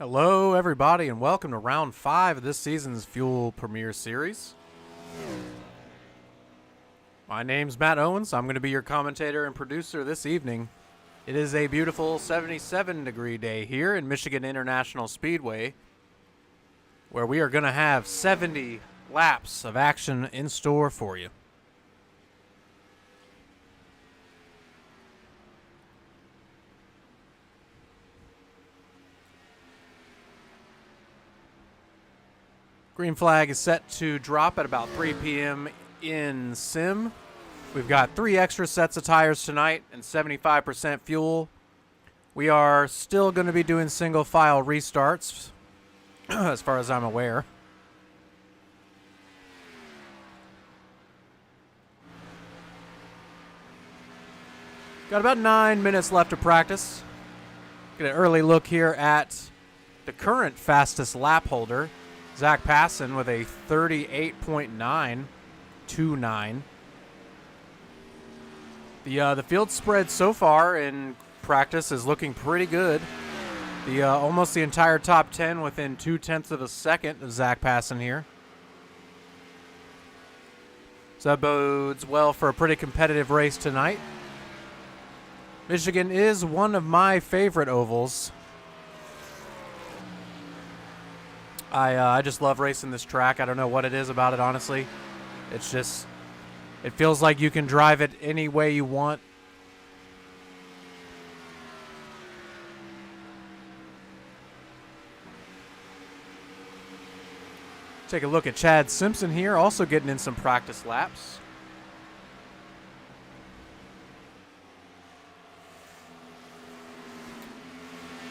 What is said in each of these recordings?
Hello, everybody, and welcome to round 5 of this season's Fuel Premier Series. My name's Matt Owens. I'm going to be your commentator and producer this evening. It is a beautiful 77-degree day here in Michigan International Speedway, where we are going to have 70 laps of action in store for you. Green flag is set to drop at about 3 p.m. in sim. We've got 3 extra sets of tires tonight and 75% fuel. We are still going to be doing single file restarts, as far as I'm aware. Got about 9 minutes left to practice. Get an early look here at the current fastest lap holder, Zach Passon, with a 38.929. The field spread so far in practice is looking pretty good. Almost the entire top 10 within 0.2 of a second of Zach Passon here. So that bodes well for a pretty competitive race tonight. Michigan is one of my favorite ovals. I just love racing this track. I don't know what it is about it, honestly. It's just, it feels like you can drive it any way you want. Take a look at Chad Simpson here, also getting in some practice laps.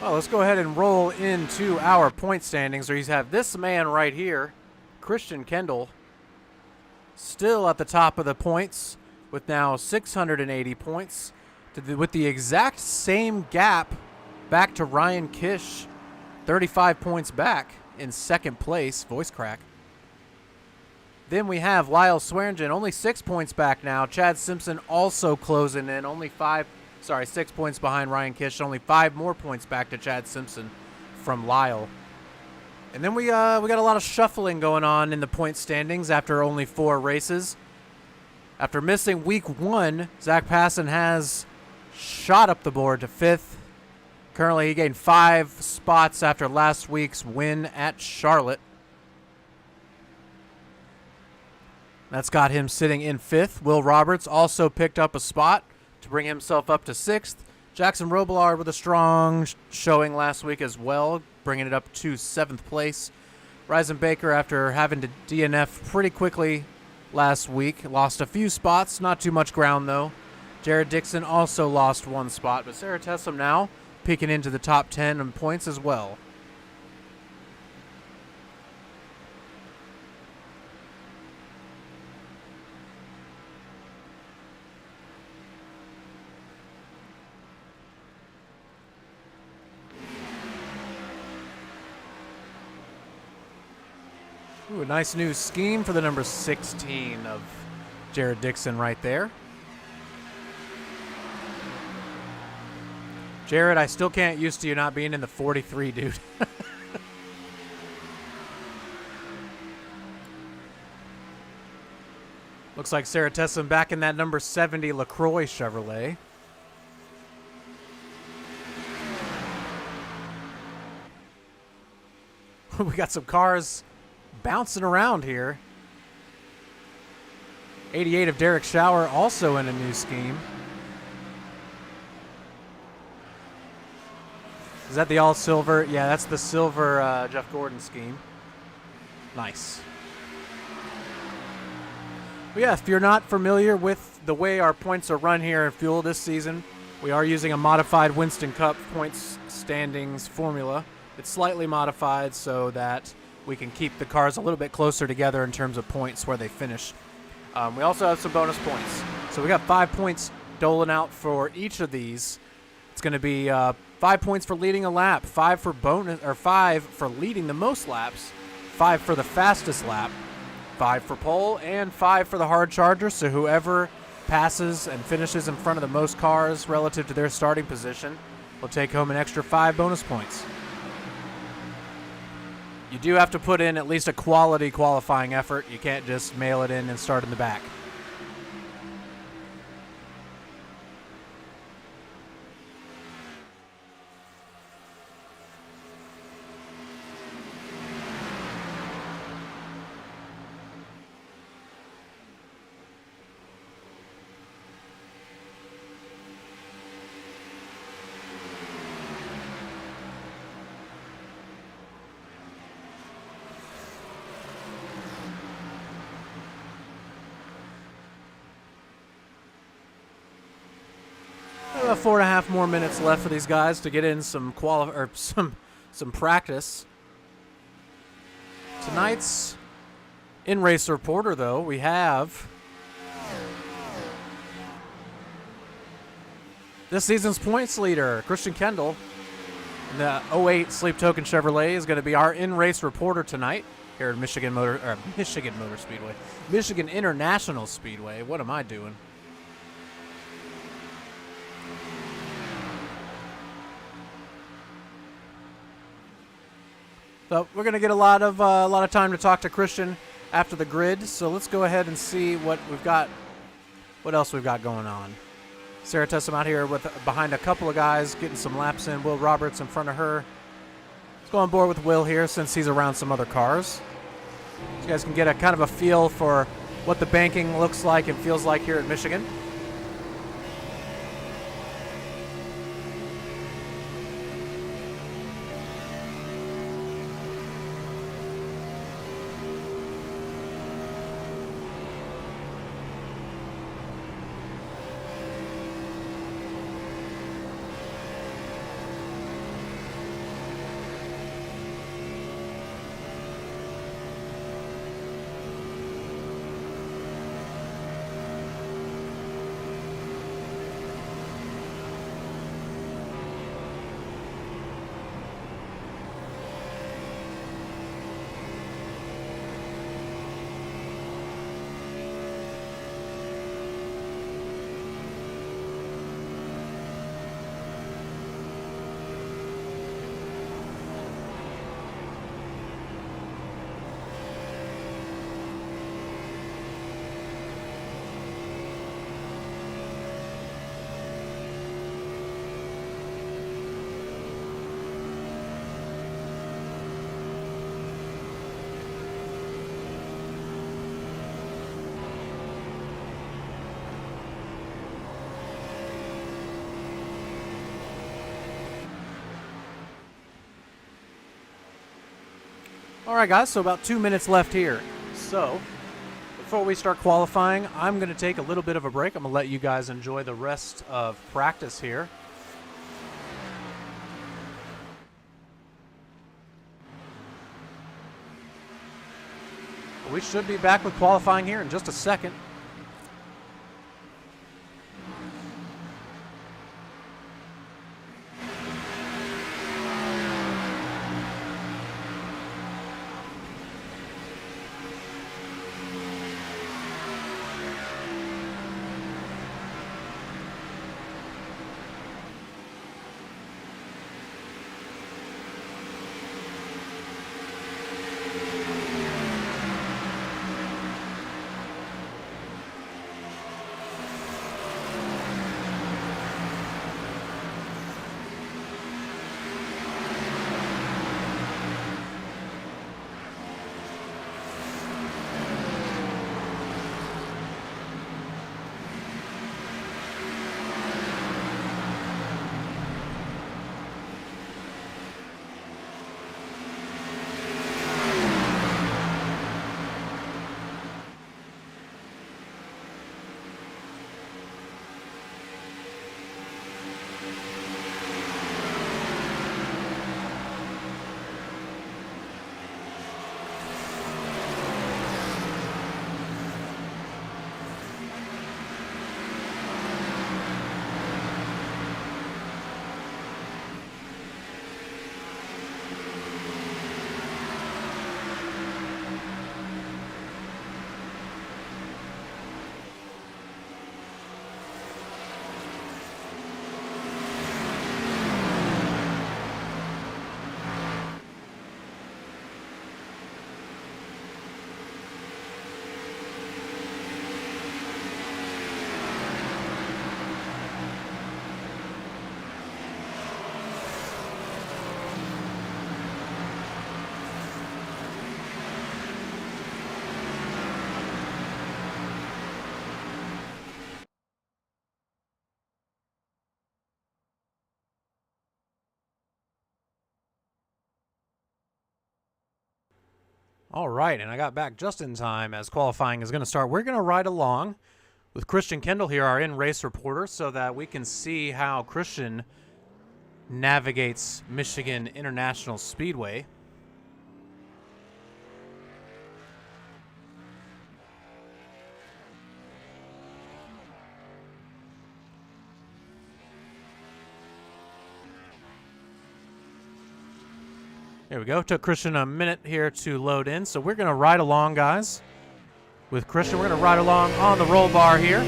Well, let's go ahead and roll into our point standings. We have this man right here, Christian Kendall, still at the top of the points with now 680 points, with the exact same gap back to Ryan Kish, 35 points back in second place. Voice crack. Then we have Lyle Swearingen, only 6 points back now. Chad Simpson also closing in, 6 points behind Ryan Kish, only 5 more points back to Chad Simpson from Lyle. And then we got a lot of shuffling going on in the point standings after only 4 races. After missing week 1, Zach Passon has shot up the board to 5th. Currently, he gained 5 spots after last week's win at Charlotte. That's got him sitting in 5th. Will Roberts also picked up a spot to bring himself up to 6th. Jackson Robillard with a strong showing last week as well, bringing it up to 7th place. Ryzen Baker, after having to DNF pretty quickly last week, lost a few spots, not too much ground though. Jared Dixon also lost 1 spot, but Sarah Tessum now peeking into the top 10 in points as well. Ooh, a nice new scheme for the number 16 of Jared Dixon right there. Jared, I still can't used to you not being in the 43, dude. Looks like Sarah Tessum back in that number 70 LaCroix Chevrolet. We got some cars bouncing around here. 88 of Derek Schauer also in a new scheme. Is that the all silver? Yeah, that's the silver Jeff Gordon scheme. Nice. But yeah, if you're not familiar with the way our points are run here in Fuel this season, we are using a modified Winston Cup points standings formula. It's slightly modified so that we can keep the cars a little bit closer together in terms of points where they finish. We also have some bonus points. So we got 5 points doling out for each of these. It's going to be 5 points for leading a lap, 5 for bonus, or 5 for leading the most laps, 5 for the fastest lap, 5 for pole, and 5 for the hard charger. So whoever passes and finishes in front of the most cars relative to their starting position will take home an extra 5 bonus points. you do have to put in at least a quality qualifying effort. You can't just mail it in and start in the back. About 4.5 more minutes left for these guys to get in some some practice. Tonight's in-race reporter, though, we have this season's points leader, Christian Kendall. The 08 Sleep Token Chevrolet is going to be our in-race reporter tonight here at Michigan Speedway, Michigan International Speedway. What am I doing? So we're going to get a lot of time to talk to Christian after the grid. So let's go ahead and see what we've got. What else we've got going on? Sarah Tessam out here behind a couple of guys, getting some laps in. Will Roberts in front of her. Let's go on board with Will here since he's around some other cars. So you guys can get a kind of a feel for what the banking looks like and feels like here at Michigan. All right, guys, so about 2 minutes left here. So before we start qualifying, I'm going to take a little bit of a break. I'm going to let you guys enjoy the rest of practice here. We should be back with qualifying here in just a second. All right, and I got back just in time as qualifying is going to start. We're going to ride along with Christian Kendall here, our in-race reporter, so that we can see how Christian navigates Michigan International Speedway. There we go. Took Christian a minute here to load in. So we're going to ride along, guys, with Christian. We're going to ride along on the roll bar here.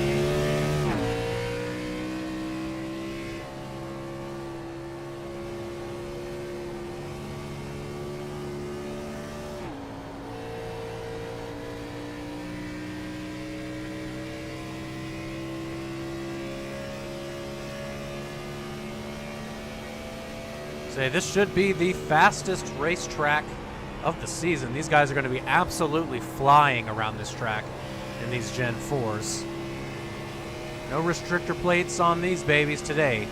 This should be the fastest racetrack of the season. These guys are going to be absolutely flying around this track in these Gen 4s. No restrictor plates on these babies today.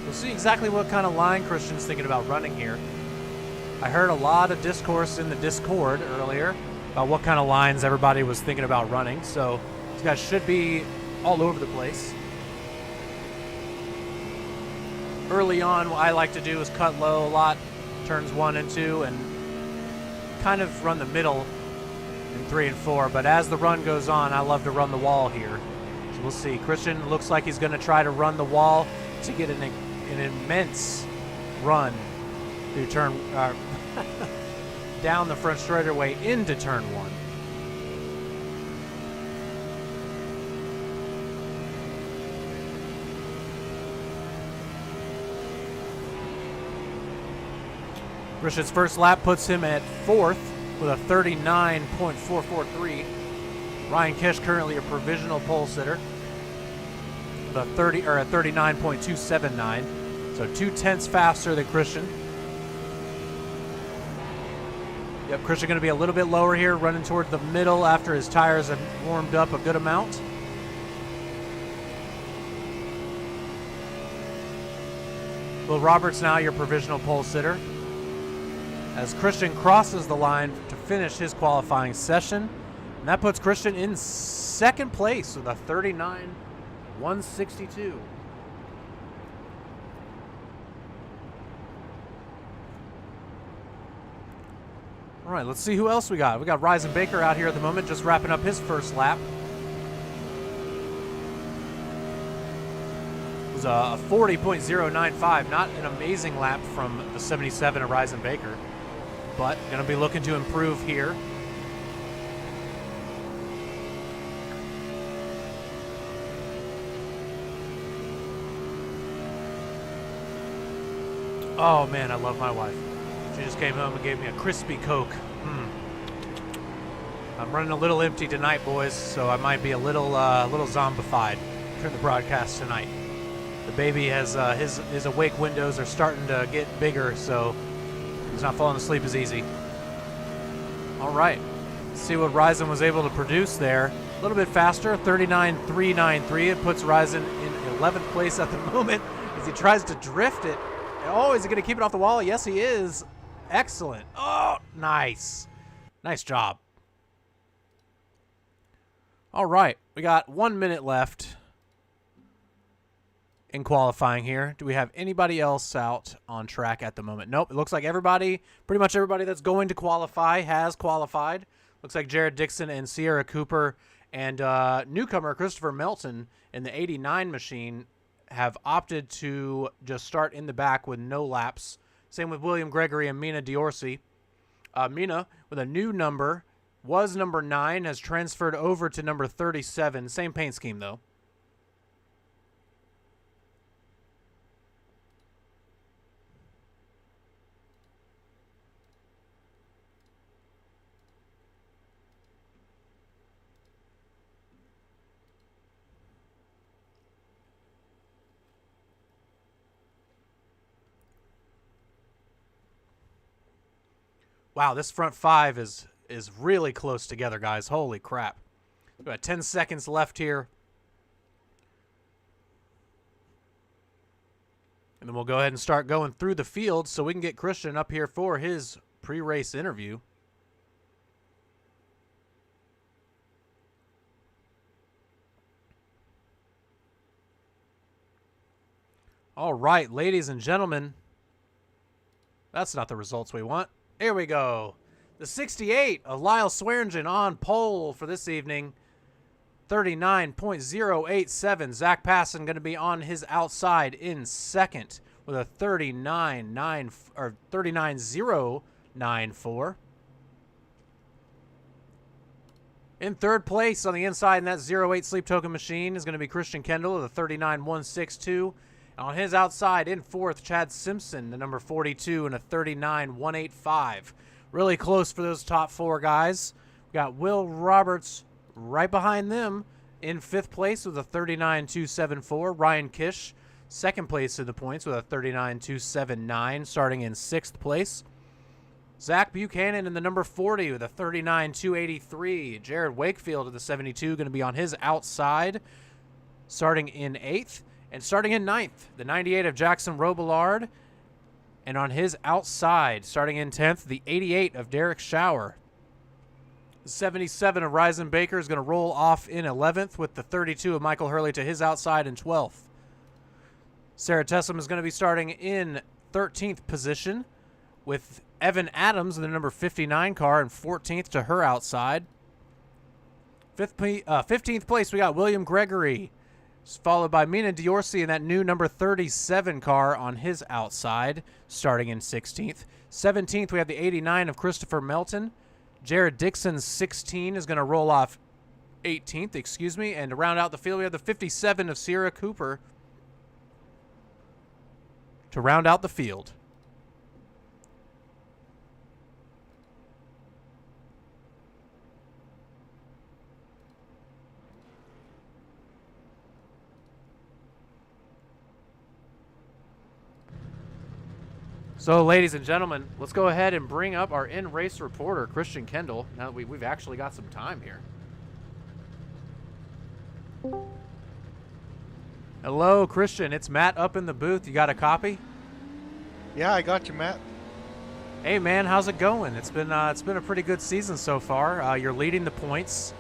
We'll see exactly what kind of line Christian's thinking about running here. I heard a lot of discourse in the Discord earlier about what kind of lines everybody was thinking about running, so these guys should be all over the place. Early on, what I like to do is cut low a lot, turns 1 and 2, and kind of run the middle in 3 and 4. But as the run goes on, I love to run the wall here. So we'll see. Christian looks like he's going to try to run the wall to get an immense run through turn down the front straightaway into turn 1. Christian's first lap puts him at 4th with a 39.443. Ryan Kish currently a provisional pole sitter with a 39.279. So 0.2 faster than Christian. Yep, Christian going to be a little bit lower here, running toward the middle after his tires have warmed up a good amount. Will Roberts now your provisional pole sitter, as Christian crosses the line to finish his qualifying session. And that puts Christian in 2nd place with a 39.162. All right, let's see who else we got. We got Ryzen Baker out here at the moment, just wrapping up his first lap. It was a 40.095, not an amazing lap from the 77 of Ryzen Baker, but going to be looking to improve here. Oh man, I love my wife. She just came home and gave me a crispy Coke. I'm running a little empty tonight, boys, so I might be a little zombified during the broadcast tonight. The baby has his awake windows are starting to get bigger, so he's not falling asleep as easy. All right, let's see what Ryzen was able to produce there. A little bit faster, 39.393. It puts Ryzen in 11th place at the moment as he tries to drift it. Oh, is he going to keep it off the wall? Yes, he is. Excellent. Oh, nice. Nice job. All right, we got 1 minute left in qualifying here. Do we have anybody else out on track at the moment? Nope. It looks like everybody, pretty much everybody that's going to qualify has qualified. Looks like Jared Dixon and Sierra Cooper and newcomer Christopher Melton in the 89 machine have opted to just start in the back with no laps. Same with William Gregory and Mina Diorsi. Mina, with a new number, was number 9, has transferred over to number 37. Same paint scheme, though. Wow, this front 5 is really close together, guys. Holy crap. We've got 10 seconds left here And then we'll go ahead and start going through the field so we can get Christian up here for his pre-race interview. All right, ladies and gentlemen. That's not the results we want. Here we go. The 68 of Lyle Swearingen on pole for this evening. 39.087. Zach Passon going to be on his outside in second with a 39.094. In third place on the inside in that 08 Sleep Token machine is going to be Christian Kendall with a 39.162. On his outside in fourth, Chad Simpson, the number 42, and a 39.185. Really close for those top four guys. We got Will Roberts right behind them in fifth place with a 39.274. Ryan Kish, second place in the points with a 39.279, starting in sixth place. Zach Buchanan in the number 40 with a 39.283. Jared Wakefield at the 72 going to be on his outside, starting in eighth. And starting in ninth, the 98 of Jackson Robillard. And on his outside, starting in 10th, the 88 of Derek Schauer. The 77 of Ryzen Baker is going to roll off in 11th with the 32 of Michael Hurley to his outside in 12th. Sarah Tessum is going to be starting in 13th position with Evan Adams in the number 59 car in 14th to her outside. 15th place, we got William Gregory, followed by Mina Diorsi in that new number 37 car on his outside, starting in 16th. 17th, we have the 89 of Christopher Melton. Jared Dixon's 16 is going to roll off 18th, and to round out the field, we have the 57 of Sierra Cooper to round out the field. So, ladies and gentlemen, let's go ahead and bring up our in-race reporter, Christian Kendall, now that we've actually got some time here. Hello, Christian. It's Matt up in the booth. You got a copy? Yeah, I got you, Matt. Hey, man, how's it going? It's been a pretty good season so far. You're leading the points.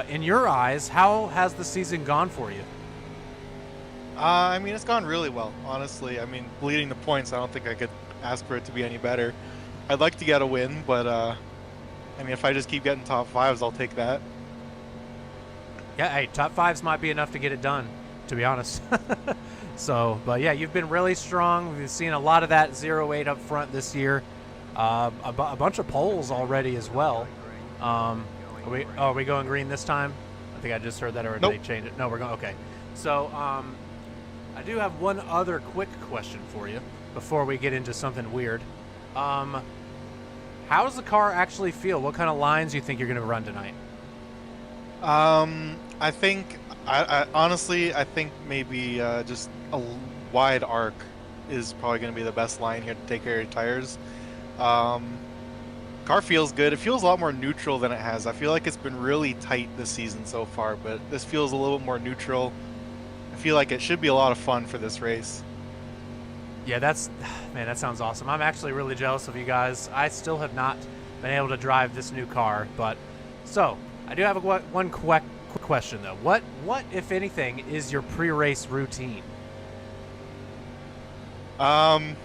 In your eyes, how has the season gone for you? I mean, it's gone really well, honestly. I mean, leading the points, I don't think I could ask for it to be any better. I'd like to get a win, but I mean, if I just keep getting top fives, I'll take that. Yeah, hey, top fives might be enough to get it done, to be honest. So, but yeah, you've been really strong. We've seen a lot of that 08 up front this year. A bunch of poles already as well. Are we going green this time? I think I just heard that, or Nope. did they change it? No, we're going, okay. So, I do have one other quick question for you before we get into something weird. How does the car actually feel? What kind of lines do you think you're going to run tonight? I think, I honestly, I think maybe just a wide arc is probably going to be the best line here to take care of your tires. Car feels good. It feels a lot more neutral than it has. I feel like it's been really tight this season so far, but this feels a little bit more neutral. I feel like it should be a lot of fun for this race. Yeah, man, that sounds awesome. I'm actually really jealous of you guys. I still have not been able to drive this new car, but so I do have one quick question though. What, if anything, is your pre-race routine? I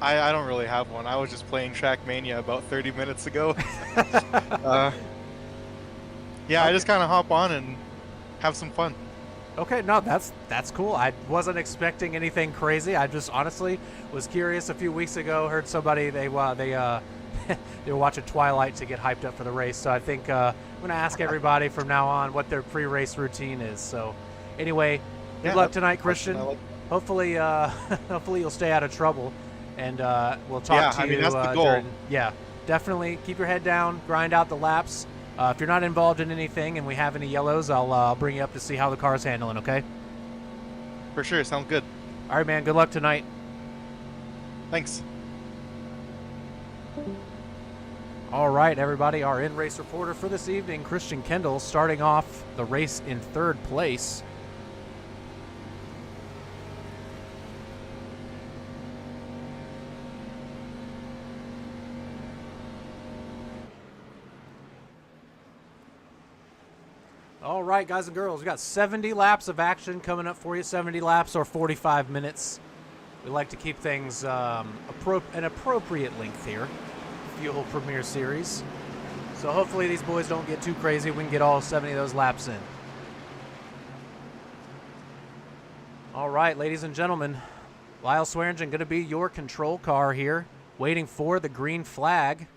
don't really have one. I was just playing Trackmania about 30 minutes ago. Yeah, I just kind of hop on and have some fun. Okay, no, that's cool. I wasn't expecting anything crazy. I just honestly was curious. A few weeks ago, heard somebody they were watching Twilight to get hyped up for the race. So I think I'm gonna ask everybody from now on what their pre-race routine is. So anyway, good luck tonight, Christian. Hopefully you'll stay out of trouble, and we'll talk to you. Yeah, I mean, that's the goal. Yeah, definitely keep your head down, grind out the laps. If you're not involved in anything and we have any yellows, I'll bring you up to see how the car's handling, okay? For sure, sounds good. All right, man, good luck tonight. Thanks. All right, everybody, our in-race reporter for this evening, Christian Kendall, starting off the race in third place. All right, guys and girls, we got 70 laps of action coming up for you. 70 laps or 45 minutes. We like to keep things an appropriate length here. Fuel Premier Series. So hopefully these boys don't get too crazy. We can get all 70 of those laps in. All right, ladies and gentlemen, Lyle Swearingen going to be your control car here, waiting for the green flag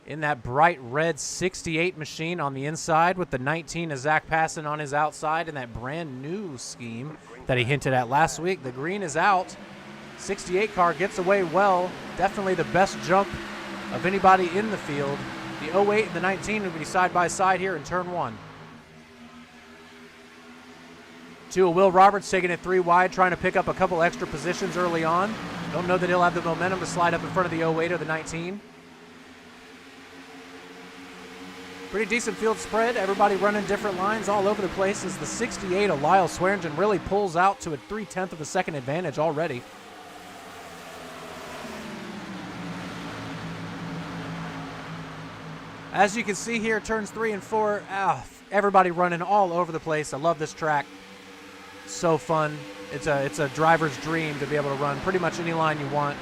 in that bright red 68 machine on the inside with the 19 of Zach Passon on his outside in that brand new scheme that he hinted at last week. The green is out. 68 car gets away well. Definitely the best jump of anybody in the field. The 08 and the 19 will be side by side here in turn 1. 2 of Will Roberts taking it 3 wide, trying to pick up a couple extra positions early on. Don't know that he'll have the momentum to slide up in front of the 08 or the 19. Pretty decent field spread. Everybody running different lines all over the place as the 68 of Lyle Swearingen really pulls out to a 3/10 of a second advantage already. As you can see here, turns 3 and 4, everybody running all over the place. I love this track. So fun. It's a driver's dream to be able to run pretty much any line you want.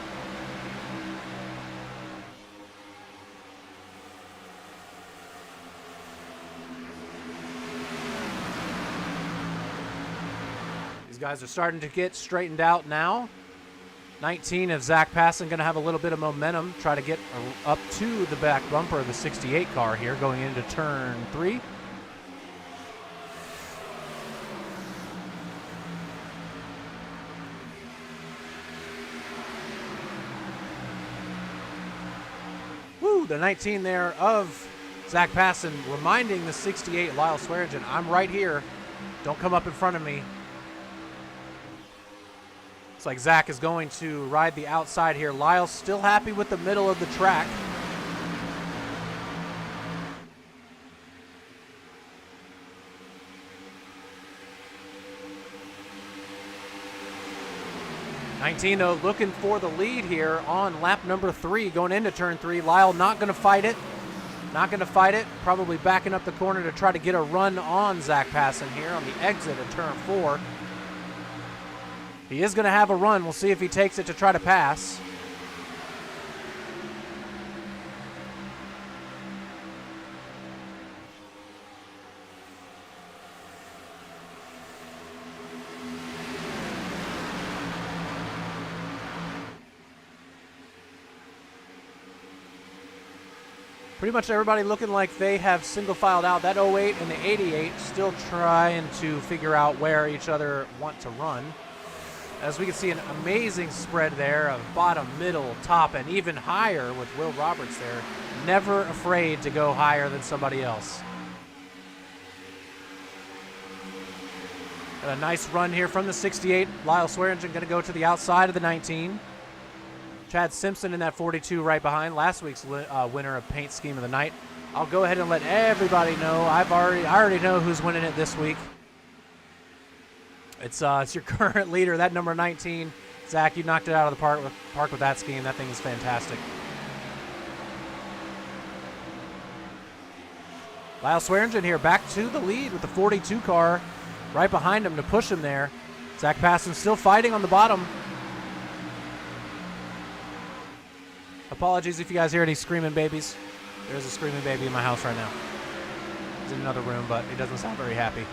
These guys are starting to get straightened out now. 19 of Zach Passon going to have a little bit of momentum, try to get up to the back bumper of the 68 car here going into turn 3. Woo, the 19 there of Zach Passon reminding the 68 Lyle Swearingen, I'm right here. Don't come up in front of me. Looks like Zach is going to ride the outside here. Lyle's still happy with the middle of the track. Though looking for the lead here on lap number 3 going into turn 3. Lyle not going to fight it. Not going to fight it. Probably backing up the corner to try to get a run on Zach Passon here on the exit of turn 4. He is going to have a run. We'll see if he takes it to try to pass. Pretty much everybody looking like they have single filed out. That 08 and the 88 still trying to figure out where each other want to run. As we can see, an amazing spread there of bottom, middle, top, and even higher with Will Roberts there. Never afraid to go higher than somebody else. Got a nice run here from the 68. Lyle Swearingen going to go to the outside of the 19. Chad Simpson in that 42 right behind, last week's winner of Paint Scheme of the Night. I'll go ahead and let everybody know. I already know who's winning it this week. It's your current leader, that number 19. Zach, you knocked it out of the park with that scheme. That thing is fantastic. Lyle Swearingen here back to the lead with the 42 car right behind him to push him there. Zach Passon still fighting on the bottom. Apologies if you guys hear any screaming babies. There's a screaming baby in my house right now. He's in another room, but he doesn't sound very happy.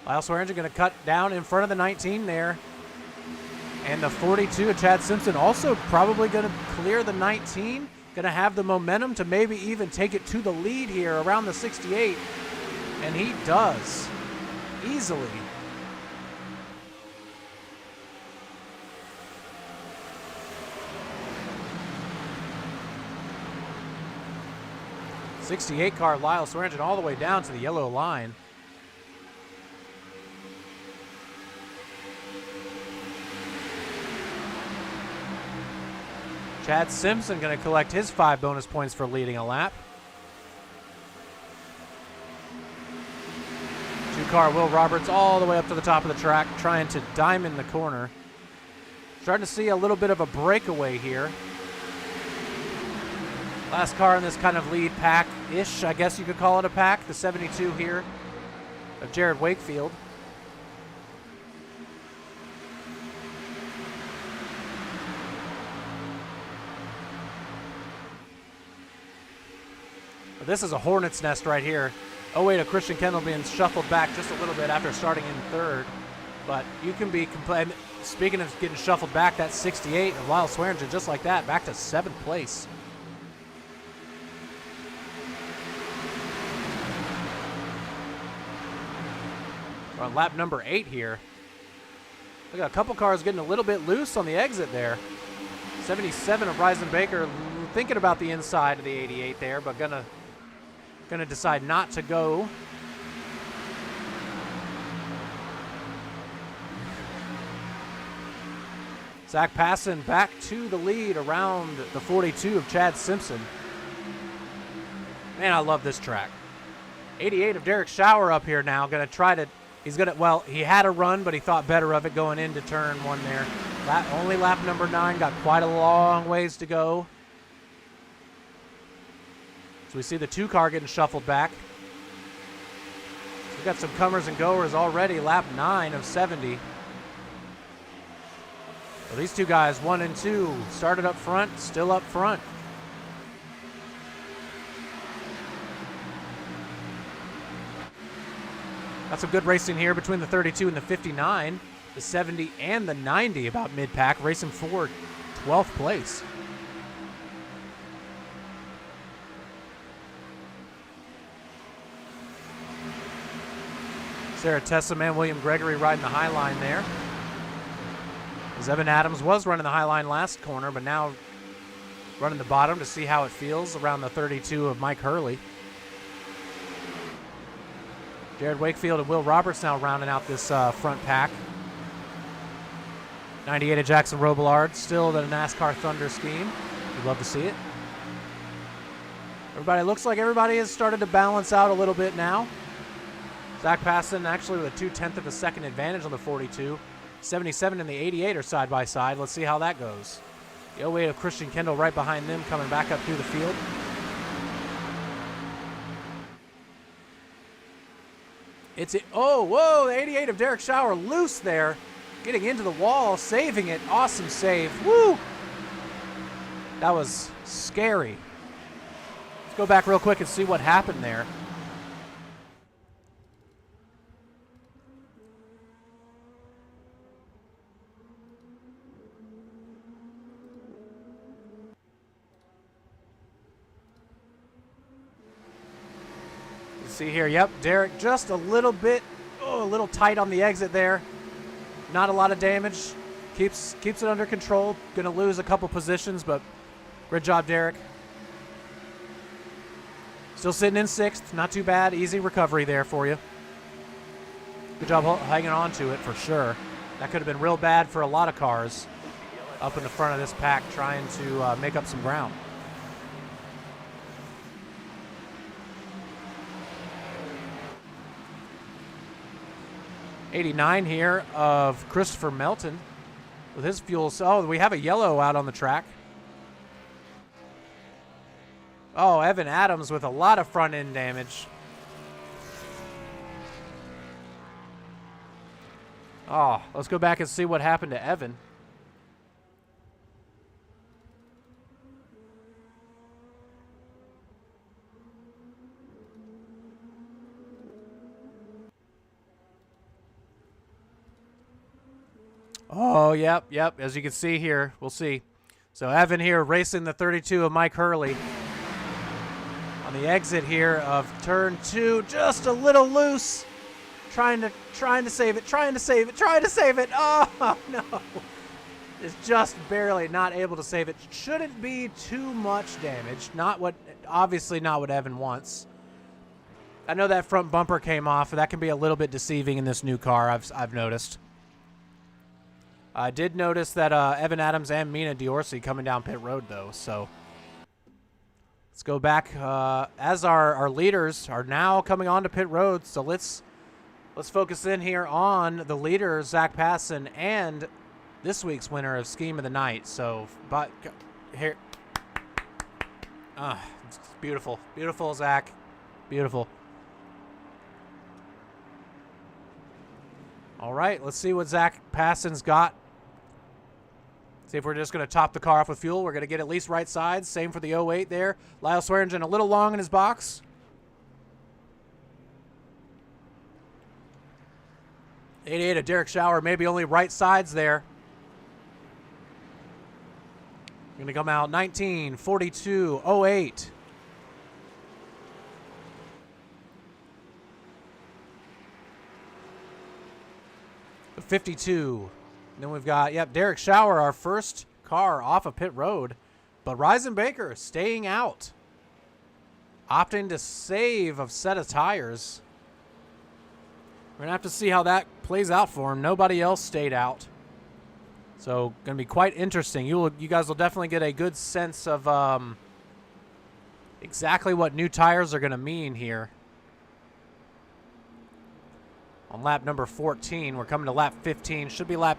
Lyle Swearingen going to cut down in front of the 19 there. And the 42 of Chad Simpson also probably going to clear the 19. Going to have the momentum to maybe even take it to the lead here around the 68. And he does. Easily. '68 car Lyle Swearingen all the way down to the yellow line. Chad Simpson going to collect his 5 bonus points for leading a lap. 2-car Will Roberts all the way up to the top of the track, trying to diamond the corner. Starting to see a little bit of a breakaway here. Last car in this kind of lead pack-ish, I guess you could call it a pack. The 72 here of Jared Wakefield. But this is a hornet's nest right here. Oh wait, Christian Kendall being shuffled back just a little bit after starting in third. But you can be, speaking of getting shuffled back, that 68 of Lyle Swearingen, just like that, back to 7th place. We're on lap number 8 here. Look at a couple cars getting a little bit loose on the exit there. 77 of Ryzen Baker thinking about the inside of the 88 there, but gonna decide not to go. Zach Passon back to the lead around the 42 of Chad Simpson. Man, I love this track. 88 of Derek Schauer up here now. Gonna try to, well, he had a run, but he thought better of it going into turn 1 there. Only lap number 9, got quite a long ways to go. So we see the 2 car getting shuffled back. We've got some comers and goers already. Lap 9 of 70. Well, these 2 guys, 1 and 2, started up front, still up front. Got some good racing here between the 32 and the 59. The 70 and the 90 about mid-pack, racing for 12th place. Sarah Tessam and William Gregory riding the high line there. As Evan Adams was running the high line last corner, but now running the bottom to see how it feels around the 32 of Mike Hurley. Jared Wakefield and Will Roberts now rounding out this front pack. 98 of Jackson Robillard, still the NASCAR Thunder scheme. We'd love to see it. Looks like everybody has started to balance out a little bit now. Zach Passon actually with a 2/10 of a second advantage on the 42. 77 and the 88 are side by side. Let's see how that goes. The 08 of Christian Kendall right behind them, coming back up through the field. Oh, whoa, the 88 of Derek Schauer loose there. Getting into the wall, saving it. Awesome save. Woo! That was scary. Let's go back real quick and see what happened there. See here, yep, Derek just a little bit, a little tight on the exit there. Not a lot of damage. Keeps it under control. Gonna lose a couple positions, but great job, Derek. Still sitting in 6th, not too bad. Easy recovery there for you. Good job hanging on to it for sure. That could have been real bad for a lot of cars up in the front of this pack trying to make up some ground. '89 here of Christopher Melton with his fuel. Oh, we have a yellow out on the track. Oh, Evan Adams with a lot of front end damage. Oh, let's go back and see what happened to Evan. Oh, yep. As you can see here, we'll see. So Evan here racing the 32 of Mike Hurley. On the exit here of turn 2, just a little loose. Trying to save it. Oh, no. Is just barely not able to save it. Shouldn't be too much damage. Obviously not what Evan wants. I know that front bumper came off. That can be a little bit deceiving in this new car, I've noticed. I did notice that Evan Adams and Mina Diorsi coming down pit road, though. So let's go back as our leaders are now coming onto pit road. So let's focus in here on the leader, Zach Passon, and this week's winner of Scheme of the Night. So, but here, It's beautiful. Beautiful, Zach. Beautiful. All right, let's see what Zach Passen's got. See if we're just going to top the car off with fuel. We're going to get at least right sides. Same for the 08 there. Lyle Swearingen a little long in his box. 88 of Derek Schauer, maybe only right sides there. Going to come out 19, 42, 08. The 52. And then we've got, Derek Schauer, our first car off of pit road. But Reisenbaker staying out. Opting to save a set of tires. We're going to have to see how that plays out for him. Nobody else stayed out. So, going to be quite interesting. You guys will definitely get a good sense of exactly what new tires are going to mean here. On lap number 14, we're coming to lap 15. Should be lap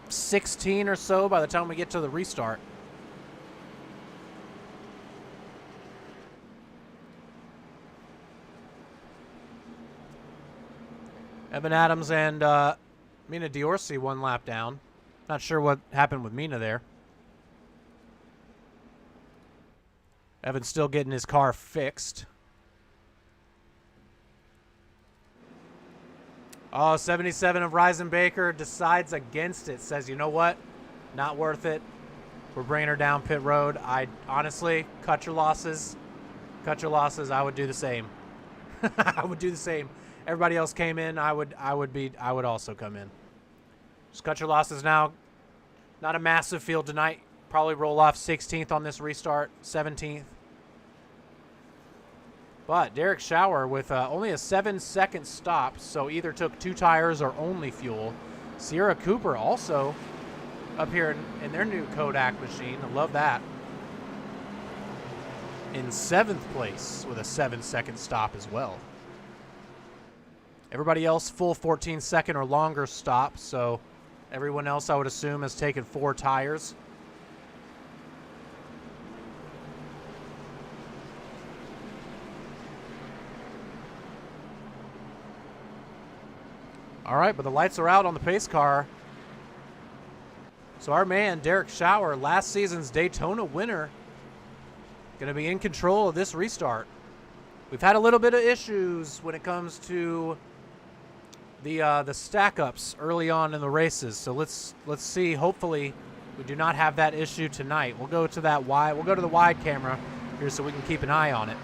16 or so by the time we get to the restart. Evan Adams and Mina Diorsi 1 lap down. Not sure what happened with Mina there. Evan's still getting his car fixed. Oh, 77 of Reisenbaker decides against it. Says, you know what? Not worth it. We're bringing her down pit road. I honestly, cut your losses. Cut your losses. I would do the same. I would do the same. Everybody else came in. I would also come in. Just cut your losses now. Not a massive field tonight. Probably roll off 16th on this restart, 17th. But Derek Schauer with only a 7-second stop, so either took 2 tires or only fuel. Sierra Cooper also up here in their new Kodak machine. I love that. In 7th place with a 7-second stop as well. Everybody else full 14-second or longer stop, so everyone else I would assume has taken 4 tires. All right, but the lights are out on the pace car. So our man, Derek Schauer, last season's Daytona winner, going to be in control of this restart. We've had a little bit of issues when it comes to the stack-ups early on in the races. So let's see. Hopefully, we do not have that issue tonight. We'll go to that wide. We'll go to the wide camera here so we can keep an eye on it.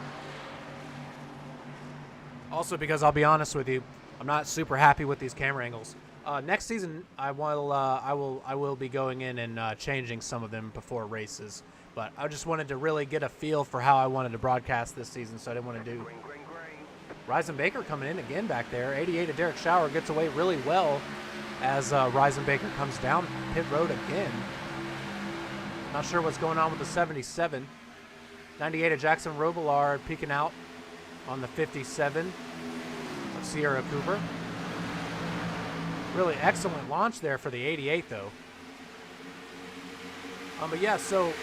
Also, because I'll be honest with you, I'm not super happy with these camera angles. Next season, I will be going in and changing some of them before races. But I just wanted to really get a feel for how I wanted to broadcast this season, so I didn't want to do. Reisenbaker coming in again back there. 88 of Derek Schauer gets away really well as Reisenbaker comes down pit road again. Not sure what's going on with the 77. 98 of Jackson Robillard peeking out on the 57 of Sierra Cooper. Really excellent launch there for the 88, though. But yeah, so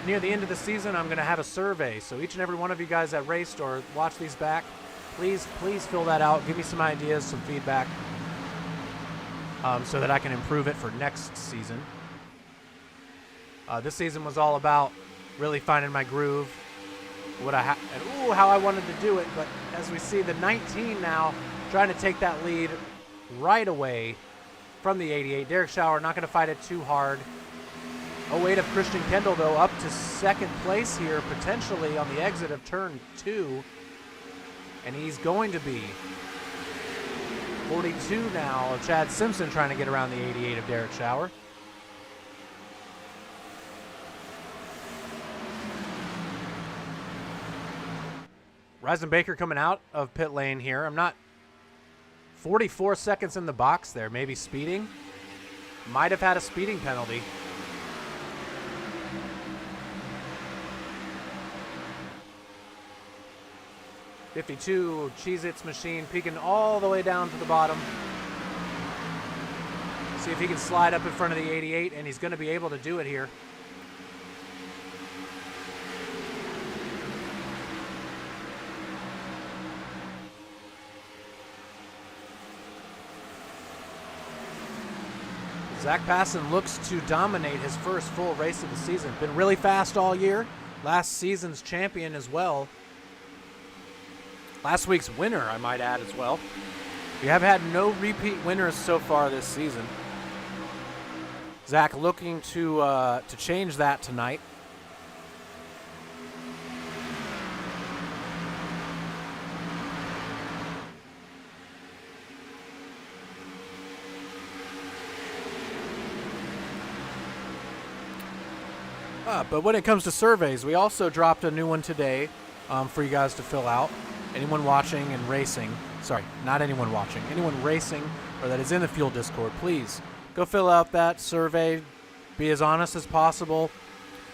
near the end of the season, I'm going to have a survey. So each and every one of you guys that raced or watch these back, please fill that out. Give me some ideas, some feedback, so that I can improve it for next season. This season was all about really finding my groove, how I wanted to do it. But as we see, the 19 now trying to take that lead right away from the 88. Derek Schauer not going to fight it too hard. 08 of Christian Kendall, though, up to second place here, potentially on the exit of turn 2. And he's going to be 42 now of Chad Simpson trying to get around the 88 of Derek Schauer. Reisenbaker coming out of pit lane here. I'm not 44 seconds in the box there, maybe speeding. Might have had a speeding penalty. '52 Cheez-Its machine peeking all the way down to the bottom. See if he can slide up in front of the 88, and he's going to be able to do it here. Zach Passon looks to dominate his first full race of the season. Been really fast all year. Last season's champion as well. Last week's winner, I might add as well. We have had no repeat winners so far this season. Zach looking to change that tonight. But when it comes to surveys, we also dropped a new one today for you guys to fill out. Anyone watching and racing, sorry, not anyone watching, anyone racing or that is in the Fuel Discord, please go fill out that survey. Be as honest as possible,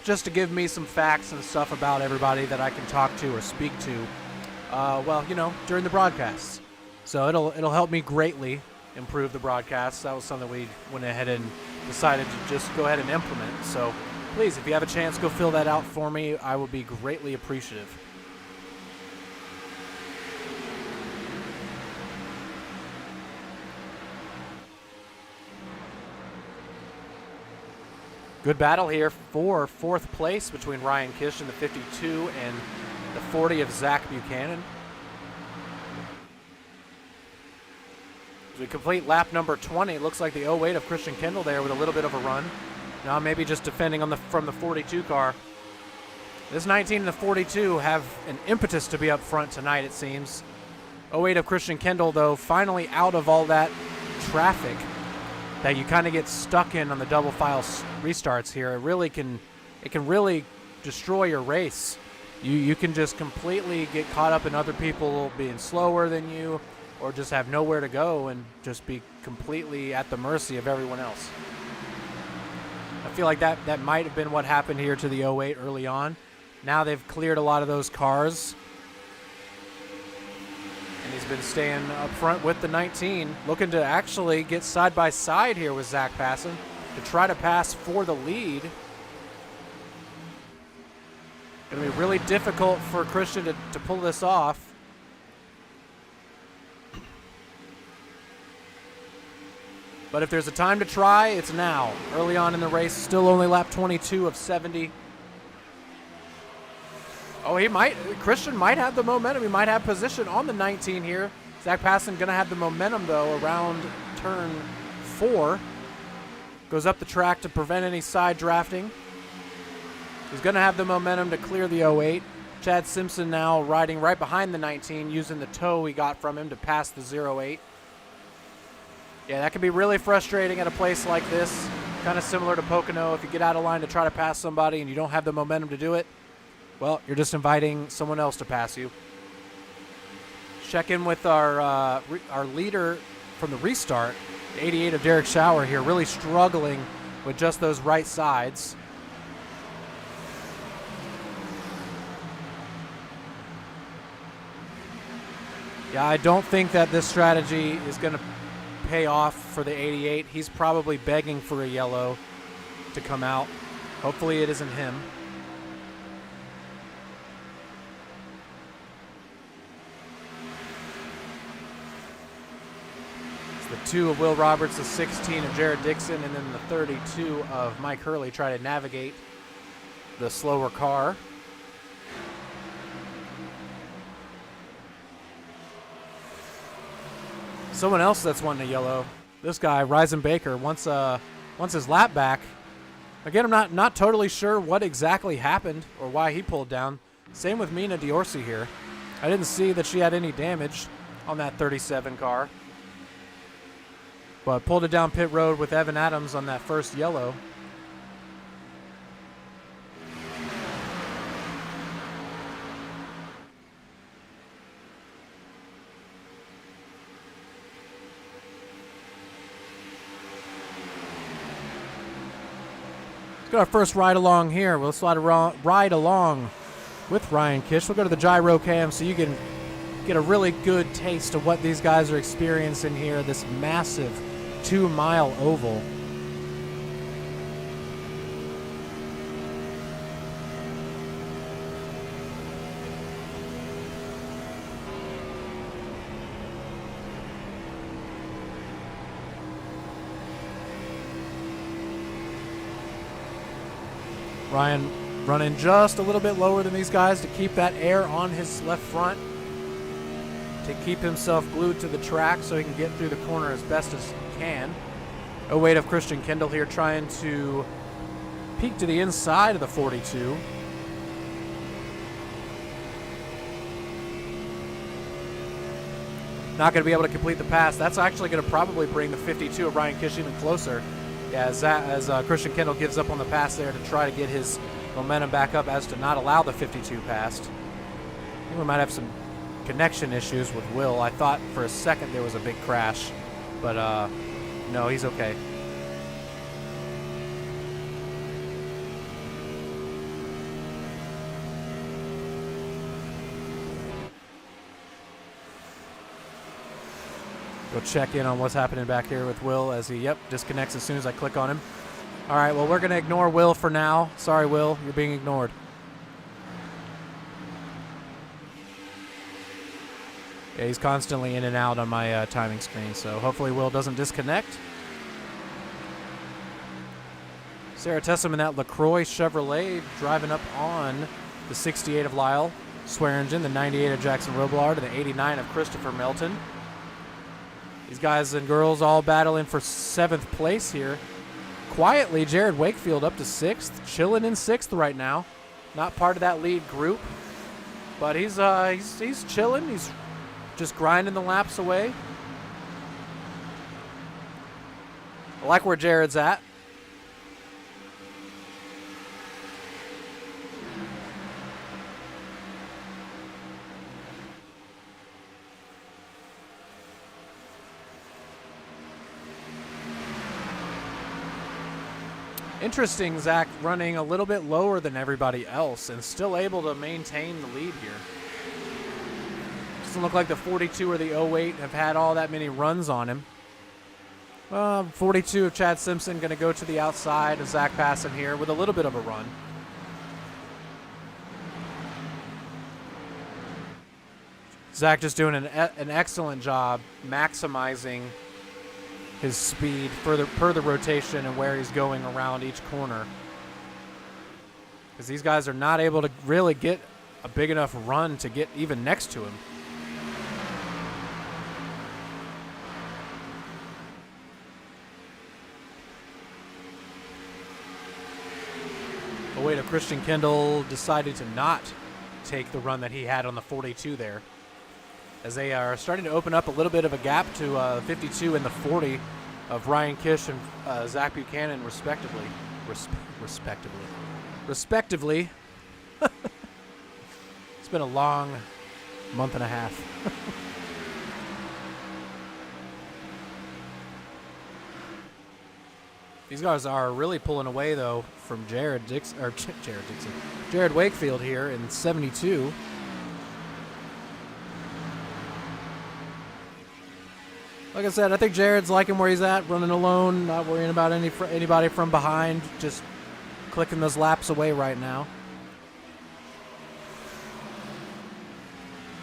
just to give me some facts and stuff about everybody that I can talk to or speak to, well, you know, during the broadcasts. So it'll help me greatly improve the broadcasts. That was something we went ahead and decided to just go ahead and implement. So please, if you have a chance, go fill that out for me. I will be greatly appreciative. Good battle here for fourth place between Ryan Kish in the 52 and the 40 of Zach Buchanan. As we complete lap number 20, it looks like the 08 of Christian Kendall there with a little bit of a run. Now maybe just defending from the 42 car. This 19 and the 42 have an impetus to be up front tonight, it seems. 08 of Christian Kendall, though, finally out of all that traffic that you kind of get stuck in on the double file restarts here. It can really destroy your race. You can just completely get caught up in other people being slower than you, or just have nowhere to go and just be completely at the mercy of everyone else. I feel like that might have been what happened here to the 08 early on. Now they've cleared a lot of those cars. And he's been staying up front with the 19, looking to actually get side by side here with Zach Passon to try to pass for the lead. It'll be really difficult for Christian to pull this off. But if there's a time to try, it's now. Early on in the race, still only lap 22 of 70. Oh, Christian might have the momentum. He might have position on the 19 here. Zach Passon going to have the momentum, though, around turn 4. Goes up the track to prevent any side drafting. He's going to have the momentum to clear the 08. Chad Simpson now riding right behind the 19, using the tow he got from him to pass the 08. Yeah, that can be really frustrating at a place like this. Kind of similar to Pocono. If you get out of line to try to pass somebody and you don't have the momentum to do it, well, you're just inviting someone else to pass you. Check in with our leader from the restart, the 88 of Derek Schauer here, really struggling with just those right sides. Yeah, I don't think that this strategy is going to pay off for the 88. He's probably begging for a yellow to come out. Hopefully it isn't him. The 2 of Will Roberts, the 16 of Jared Dixon, and then the 32 of Mike Hurley try to navigate the slower car. Someone else that's wanting a yellow. This guy, Ryzen Baker, wants his lap back. Again, I'm not totally sure what exactly happened or why he pulled down. Same with Mina Diorsi here. I didn't see that she had any damage on that 37 car. But pulled it down pit road with Evan Adams on that first yellow. Let's go our first ride along here. Let's ride along with Ryan Kish. We'll go to the gyro cam so you can get a really good taste of what these guys are experiencing here, this massive 2-mile oval. Ryan running just a little bit lower than these guys to keep that air on his left front, to keep himself glued to the track so he can get through the corner as best as he can. 08 of Christian Kendall here trying to peek to the inside of the 42. Not going to be able to complete the pass. That's actually going to probably bring the 52 of Ryan Kish even closer, as Christian Kendall gives up on the pass there to try to get his momentum back up as to not allow the 52 past. I think we might have some connection issues with Will. I thought for a second there was a big crash, but no, he's okay. Go check in on what's happening back here with Will as he, disconnects as soon as I click on him. All right, well, we're going to ignore Will for now. Sorry, Will, you're being ignored. Yeah, he's constantly in and out on my timing screen, so hopefully Will doesn't disconnect. Sarah Tessum in that LaCroix Chevrolet driving up on the 68 of Lyle Swearingen, the 98 of Jackson Robillard, and the 89 of Christopher Melton. These guys and girls all battling for 7th place here. Quietly, Jared Wakefield up to 6th, chilling in 6th right now. Not part of that lead group, but he's chilling. He's just grinding the laps away. I like where Jared's at. Interesting, Zach running a little bit lower than everybody else and still able to maintain the lead here. Doesn't look like the 42 or the 08 have had all that many runs on him. 42 of Chad Simpson going to go to the outside of Zach Passon here with a little bit of a run. Zach just doing an excellent job maximizing his speed per the rotation and where he's going around each corner. Because these guys are not able to really get a big enough run to get even next to him. Oh wait, if Christian Kendall decided to not take the run that he had on the 42 there, as they are starting to open up a little bit of a gap to 52 and the 40 of Ryan Kish and Zach Buchanan, respectively. Respectively. It's been a long month and a half. These guys are really pulling away, though, from Jared Wakefield here in 72. Like I said, I think Jared's liking where he's at, running alone, not worrying about anybody from behind, just clicking those laps away right now.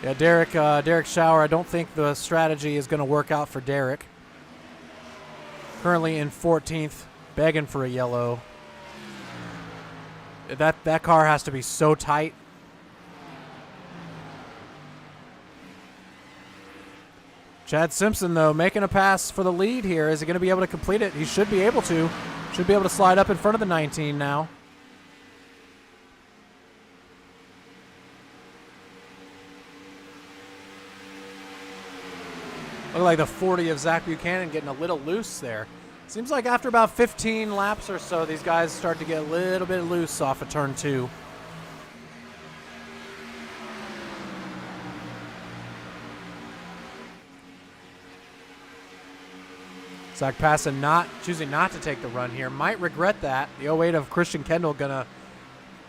Yeah, Derek Schauer, I don't think the strategy is going to work out for Derek. Currently in 14th, begging for a yellow. That car has to be so tight. Chad Simpson, though, making a pass for the lead here. Is he going to be able to complete it? He should be able to. Should be able to slide up in front of the 19 now. Look like the 40 of Zach Buchanan getting a little loose there. Seems like after about 15 laps or so, these guys start to get a little bit loose off of turn 2. Zach Passon choosing not to take the run here. Might regret that. The 08 of Christian Kendall going to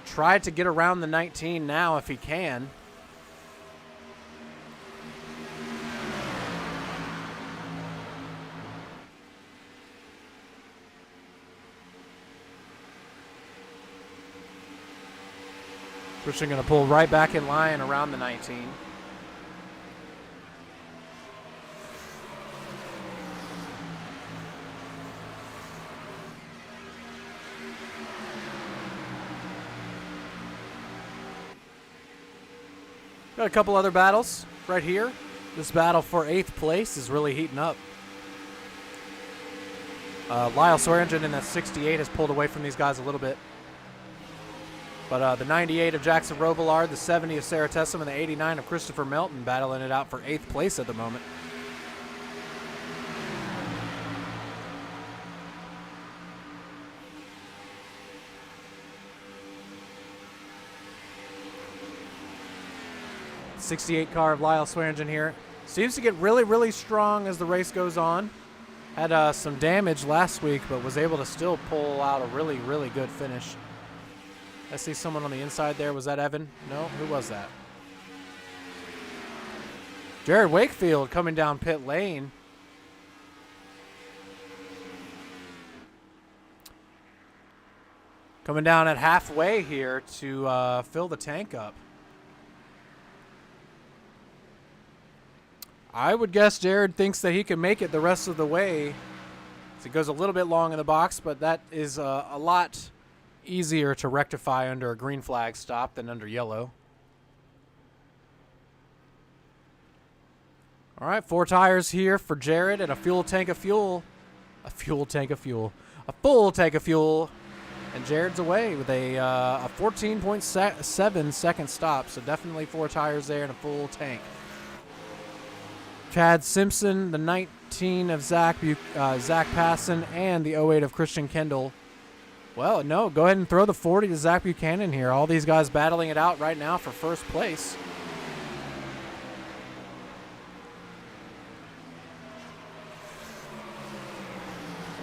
try to get around the 19 now if he can. Christian going to pull right back in line around the 19. Got a couple other battles right here. This battle for 8th place is really heating up. Lyle Swearingen in that 68 has pulled away from these guys a little bit. But the 98 of Jackson Robillard, the 70 of Sarah Tessum, and the 89 of Christopher Melton battling it out for 8th place at the moment. '68 car of Lyle Swearingen here. Seems to get really, really strong as the race goes on. Had some damage last week, but was able to still pull out a really, really good finish. I see someone on the inside there. Was that Evan? No? Who was that? Jared Wakefield coming down pit lane. Coming down at halfway here to fill the tank up. I would guess Jared thinks that he can make it the rest of the way. So it goes a little bit long in the box, but that is a lot easier to rectify under a green flag stop than under yellow. All right, 4 tires here for Jared and a full tank of fuel. A full tank of fuel. And Jared's away with a 14.7 second stop. So definitely 4 tires there and a full tank. Chad Simpson, the 19 of Zach Passon, and the 08 of Christian Kendall. Well, no, go ahead and throw the 40 to Zach Buchanan here. All these guys battling it out right now for first place.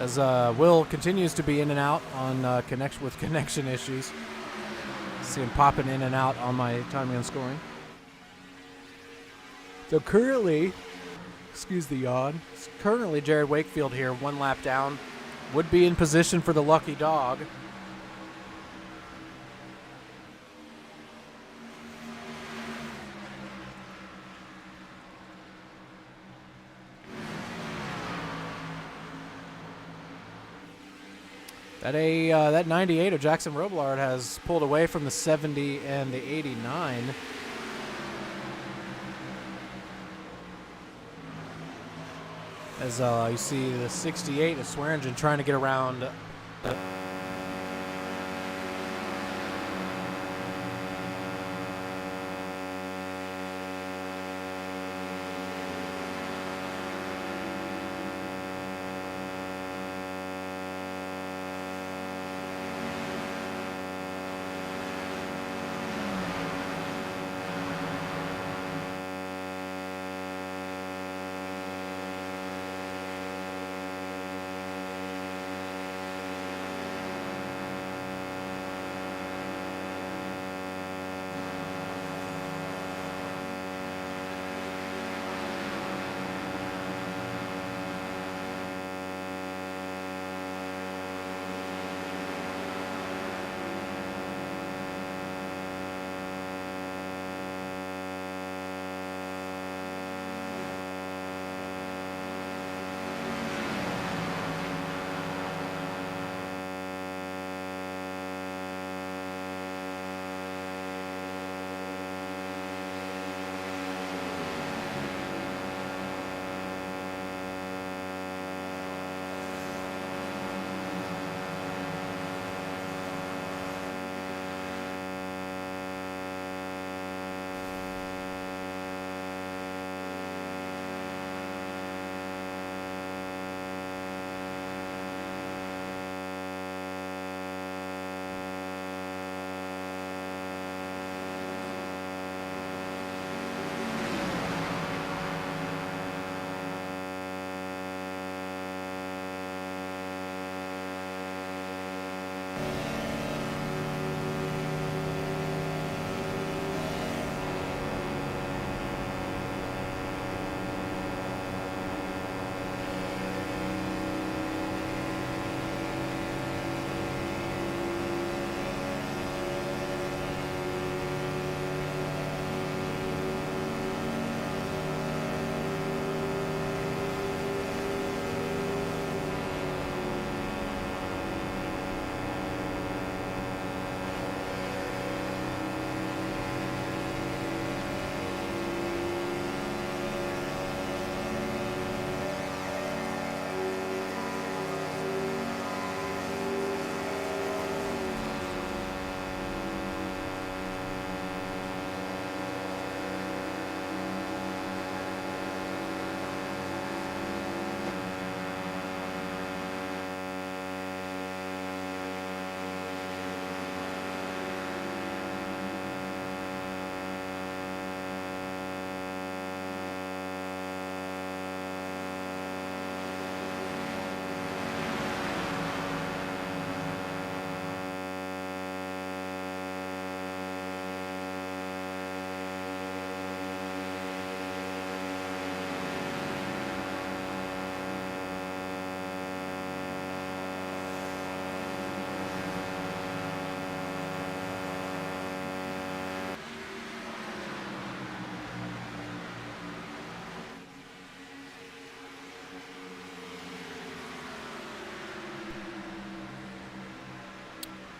As Will continues to be in and out on connection issues. See him popping in and out on my timing and scoring. So currently, excuse the yawn, currently Jared Wakefield here, 1 lap down, would be in position for the lucky dog. That 98 of Jackson Robillard has pulled away from the 70 and the 89. As you see the 68 of Swearingen trying to get around.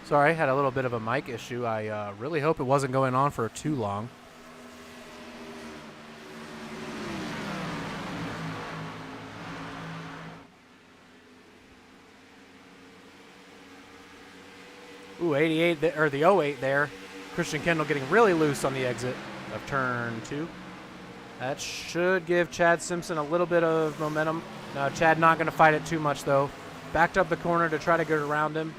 Sorry, had a little bit of a mic issue. I really hope it wasn't going on for too long. Ooh, 88 or the 08 there. Christian Kendall getting really loose on the exit of turn 2. That should give Chad Simpson a little bit of momentum. No, Chad not going to fight it too much though. Backed up the corner to try to get around him.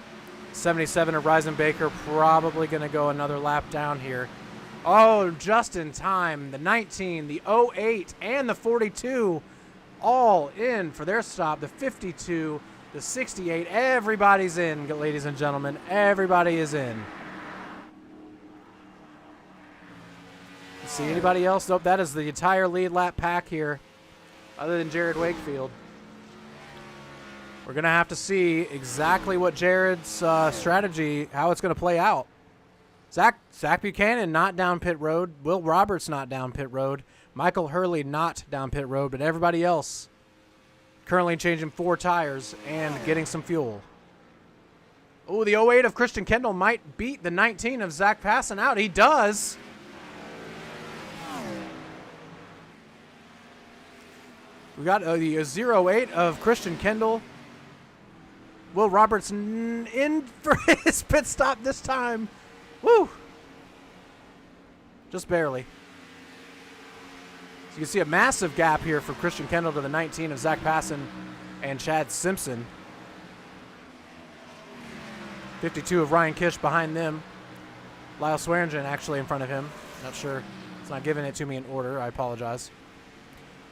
77 of Ryzen Baker probably going to go another lap down here. Oh, just in time. The 19, the 08, and the 42 all in for their stop. The 52, the 68. Everybody's in, ladies and gentlemen. Everybody is in. See anybody else? Nope, that is the entire lead lap pack here, other than Jared Wakefield. We're going to have to see exactly what Jared's strategy, how it's going to play out. Zach Buchanan not down pit road. Will Roberts not down pit road. Michael Hurley not down pit road, but everybody else currently changing 4 tires and getting some fuel. Oh, the 08 of Christian Kendall might beat the 19 of Zach Passon out. He does. We got the 08 of Christian Kendall. Will Roberts in for his pit stop this time. Woo! Just barely. So you can see a massive gap here for Christian Kendall to the 19 of Zach Passon and Chad Simpson. 52 of Ryan Kish behind them. Lyle Swearingen actually in front of him. Not sure. It's not giving it to me in order. I apologize.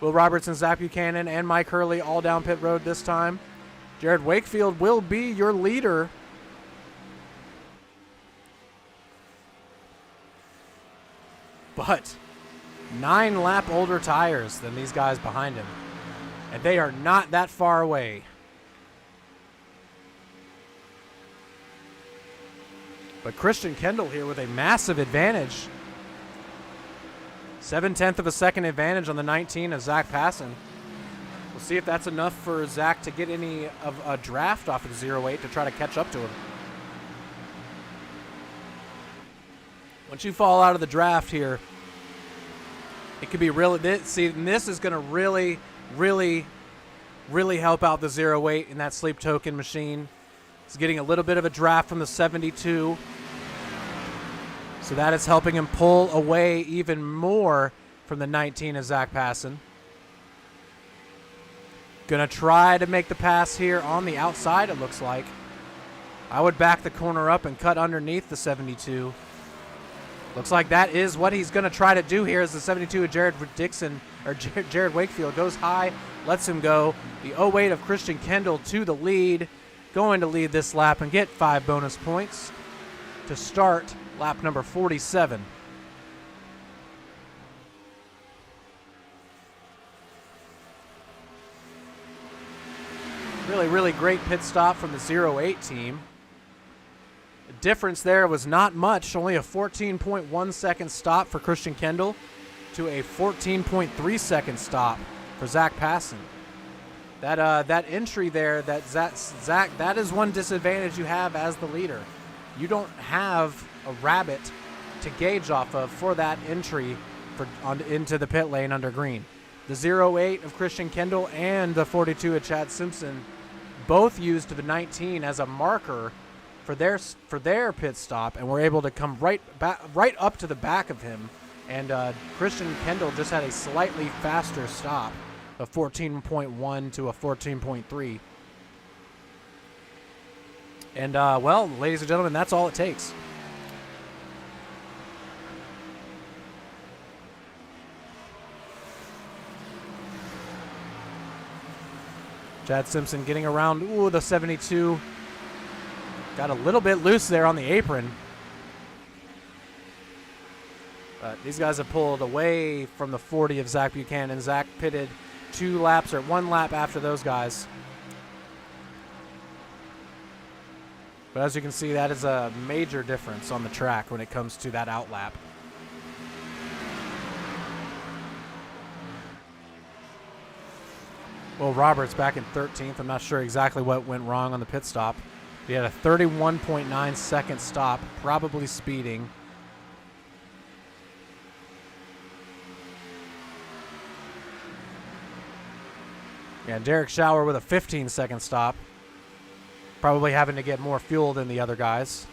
Will Roberts and Zach Buchanan and Mike Hurley all down pit road this time. Jared Wakefield will be your leader. But 9 lap older tires than these guys behind him. And they are not that far away. But Christian Kendall here with a massive advantage. 0.7 of a second advantage on the 19 of Zach Passon. We'll see if that's enough for Zach to get any of a draft off of 08 to try to catch up to him. Once you fall out of the draft here, it could be really, this is going to really, really, really help out the 08 in that sleep token machine. He's getting a little bit of a draft from the 72. So that is helping him pull away even more from the 19 of Zach Passon. Gonna try to make the pass here on the outside, it looks like. I would back the corner up and cut underneath the 72. Looks like that is what he's gonna try to do here as the 72 of Jared Wakefield goes high, lets him go. The 08 of Christian Kendall to the lead, going to lead this lap and get 5 bonus points to start lap number 47. Really, really great pit stop from the 08 team. The difference there was not much, only a 14.1 second stop for Christian Kendall to a 14.3 second stop for Zach Passon. That entry there, Zach, that is one disadvantage you have as the leader. You don't have a rabbit to gauge off of for that entry into the pit lane under green. The 08 of Christian Kendall and the 42 of Chad Simpson both used the 19 as a marker for their pit stop, and were able to come right up to the back of him. And Christian Kendall just had a slightly faster stop, a 14.1 to a 14.3. And well, ladies and gentlemen, that's all it takes. Chad Simpson getting around, the 72. Got a little bit loose there on the apron. But these guys have pulled away from the 40 of Zach Buchanan. Zach pitted 1 lap after those guys. But as you can see, that is a major difference on the track when it comes to that outlap. Well, Roberts back in 13th. I'm not sure exactly what went wrong on the pit stop. He had a 31.9 second stop, probably speeding. Yeah, Derek Schauer with a 15-second stop. Probably having to get more fuel than the other guys.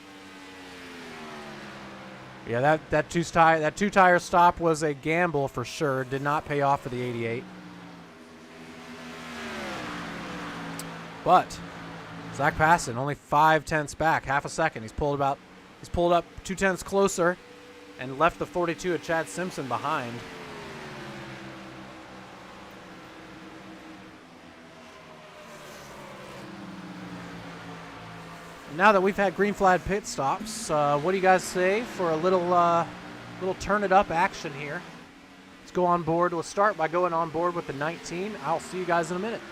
Yeah, that two-tire stop was a gamble for sure. Did not pay off for the 88. But Zach Passon only 0.5 back, half a second. He's pulled up 0.2 closer and left the 42 of Chad Simpson behind. Now that we've had green flag pit stops, what do you guys say for a little turn it up action here? Let's go on board. We'll start by going on board with the 19. I'll see you guys in a minute.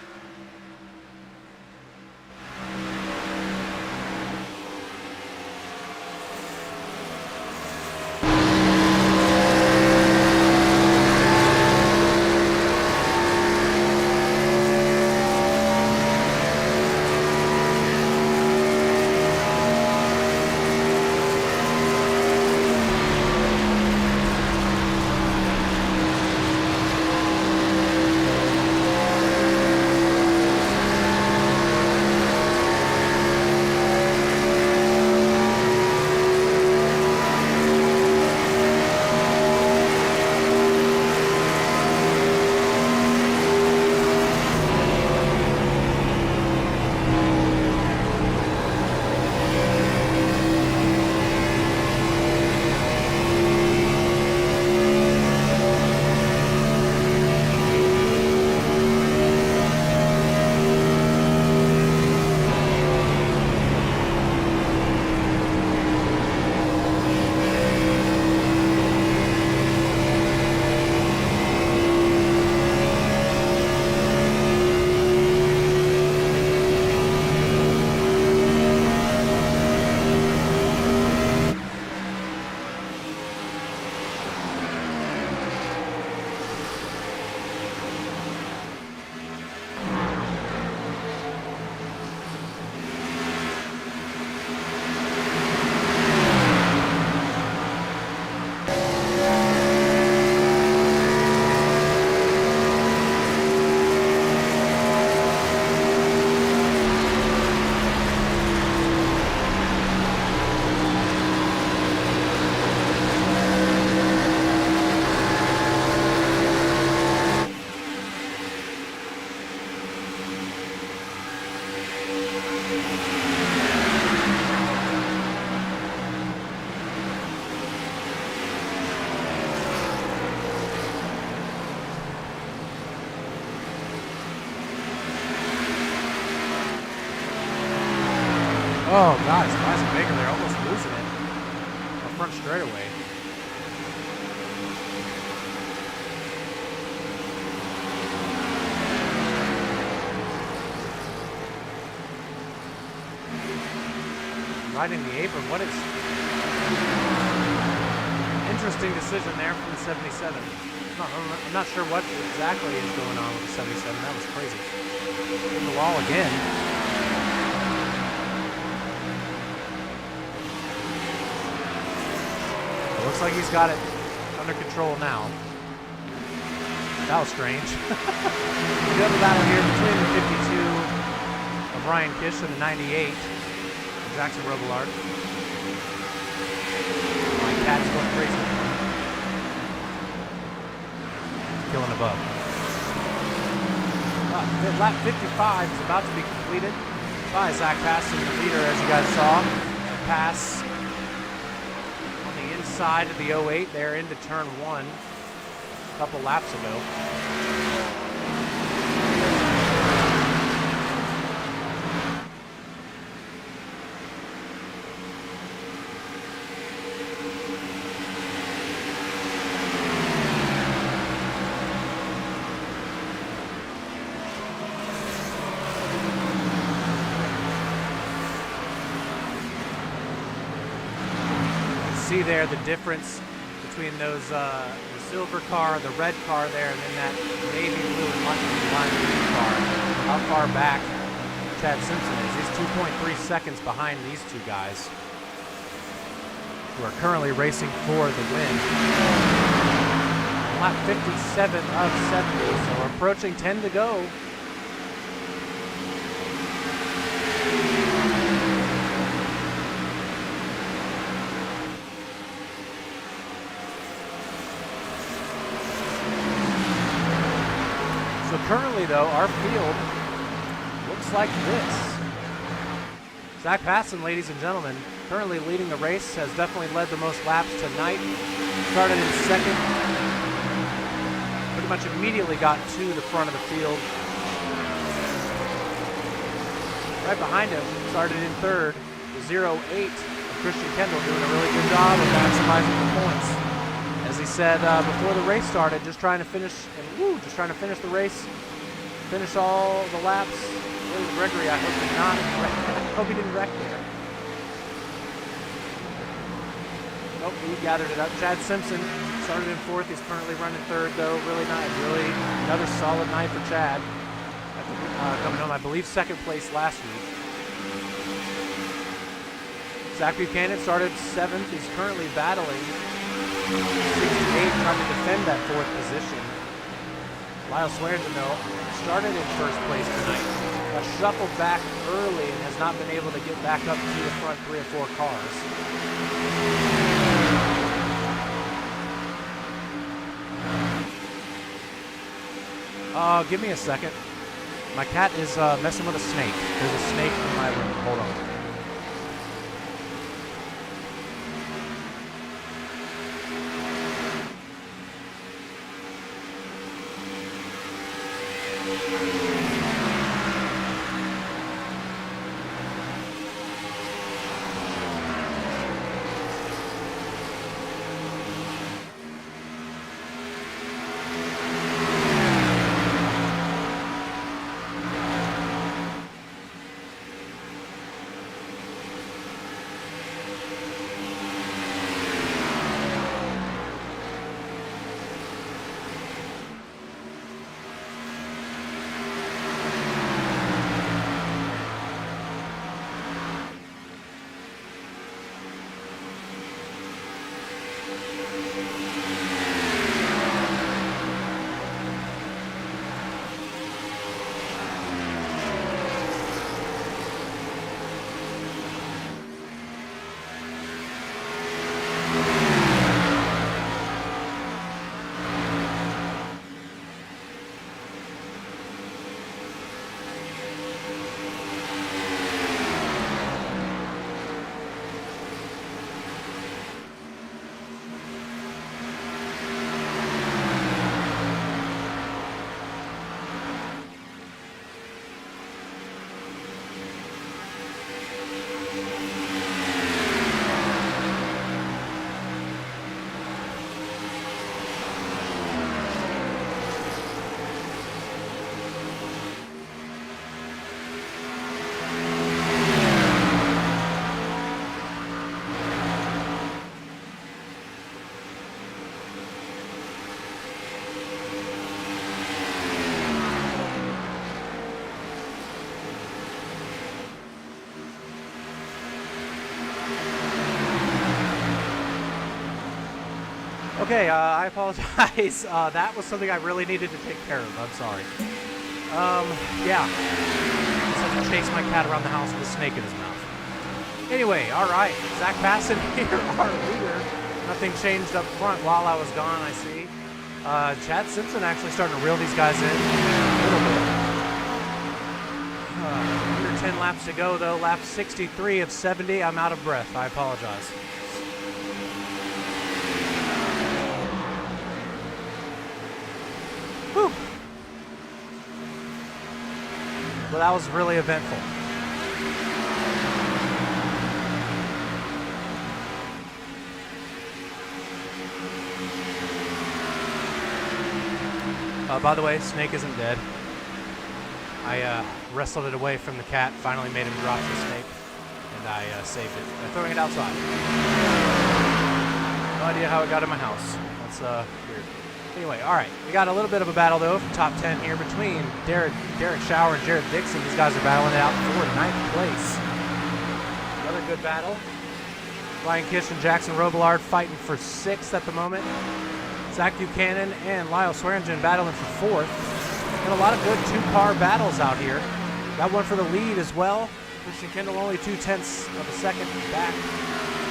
Oh, God, it's Isaac Baker. They're almost losing it. The front straightaway. Right in the apron. What is... Interesting decision there from the 77. I'm not sure what exactly is going on with the 77. That was crazy. In the wall again. Looks like he's got it under control now. That was strange. The other battle here between the 52 of Ryan Kish and the 98 of Jackson Robillard. My cat's going crazy. Killing above. Lap 55 is about to be completed by Zach Passon, the leader, as you guys saw. Pass side of the 08 there into turn 1 a couple laps ago. See there the difference between those the silver car, the red car there, and then that navy blue and lime green car. How far back Chad Simpson is. He's 2.3 seconds behind these two guys, who are currently racing for the win. Lap 57 of 70, so we're approaching 10 to go. So currently, though, our field looks like this. Zach Passon, ladies and gentlemen, currently leading the race, has definitely led the most laps tonight. Started in second. Pretty much immediately got to the front of the field. Right behind him, started in third, the 0-8 of Christian Kendall, doing a really good job of maximizing the points. As he said before the race started, just trying to finish the race, finish all the laps. William Gregory, I hope he didn't wreck there. Nope, he gathered it up. Chad Simpson started in fourth. He's currently running third, though. Really another solid night for Chad. Coming home, I believe, second place last week. Zach Buchanan started seventh. He's currently battling 68, trying to defend that fourth position. Lyle Swearingen, though, started in first place tonight. Got shuffled back early and has not been able to get back up to the front 3 or 4 cars. Give me a second. My cat is messing with a snake. There's a snake in my room. Hold on. Okay, I apologize. That was something I really needed to take care of. I'm sorry. Yeah. I had to chase my cat around the house with a snake in his mouth. Anyway, all right. Zach Passon here, our leader. Nothing changed up front while I was gone, I see. Chad Simpson actually starting to reel these guys in a little bit. Under 10 laps to go, though. Lap 63 of 70. I'm out of breath. I apologize. Whew. Well, that was really eventful. By the way, Snake isn't dead. I wrestled it away from the cat, finally made him drop the snake, and I saved it by throwing it outside. No idea how it got in my house. That's weird. Anyway, all right. We got a little bit of a battle, though, for top 10 here between Derek Schauer and Jared Dixon. These guys are battling it out for 9th place. Another good battle. Ryan Kish and Jackson Robillard fighting for 6th at the moment. Zach Buchanan and Lyle Swearingen battling for 4th. And a lot of good two-car battles out here. Got one for the lead as well. Christian Kendall only 0.2 of a second back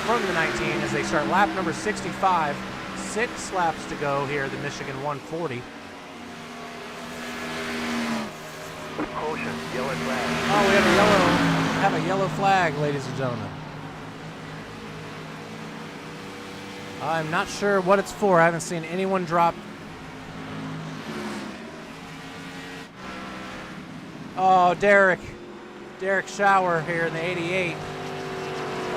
from the 19 as they start lap number 65. 6 laps to go here at the Michigan 140. Caution, yellow flag. Oh, we have a yellow flag, ladies and gentlemen. I'm not sure what it's for. I haven't seen anyone drop. Oh, Derek Schauer here in the 88.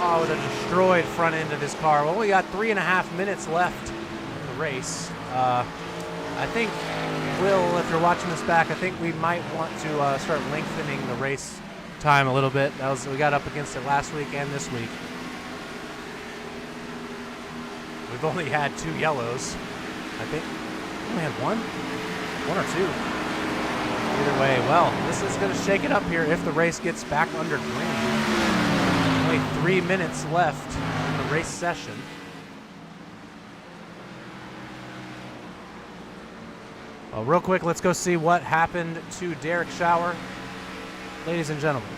Oh, with a destroyed front end of his car. Well, we got 3.5 minutes left in the race. I think, Will, if you're watching this back, I think we might want to start lengthening the race time a little bit. We got up against it last week and this week. We've only had 2 yellows. I think we only had one or two. Either way, well, this is going to shake it up here if the race gets back under green. Only 3 minutes left in the race session. Well, real quick, let's go see what happened to Derek Schauer. Ladies and gentlemen.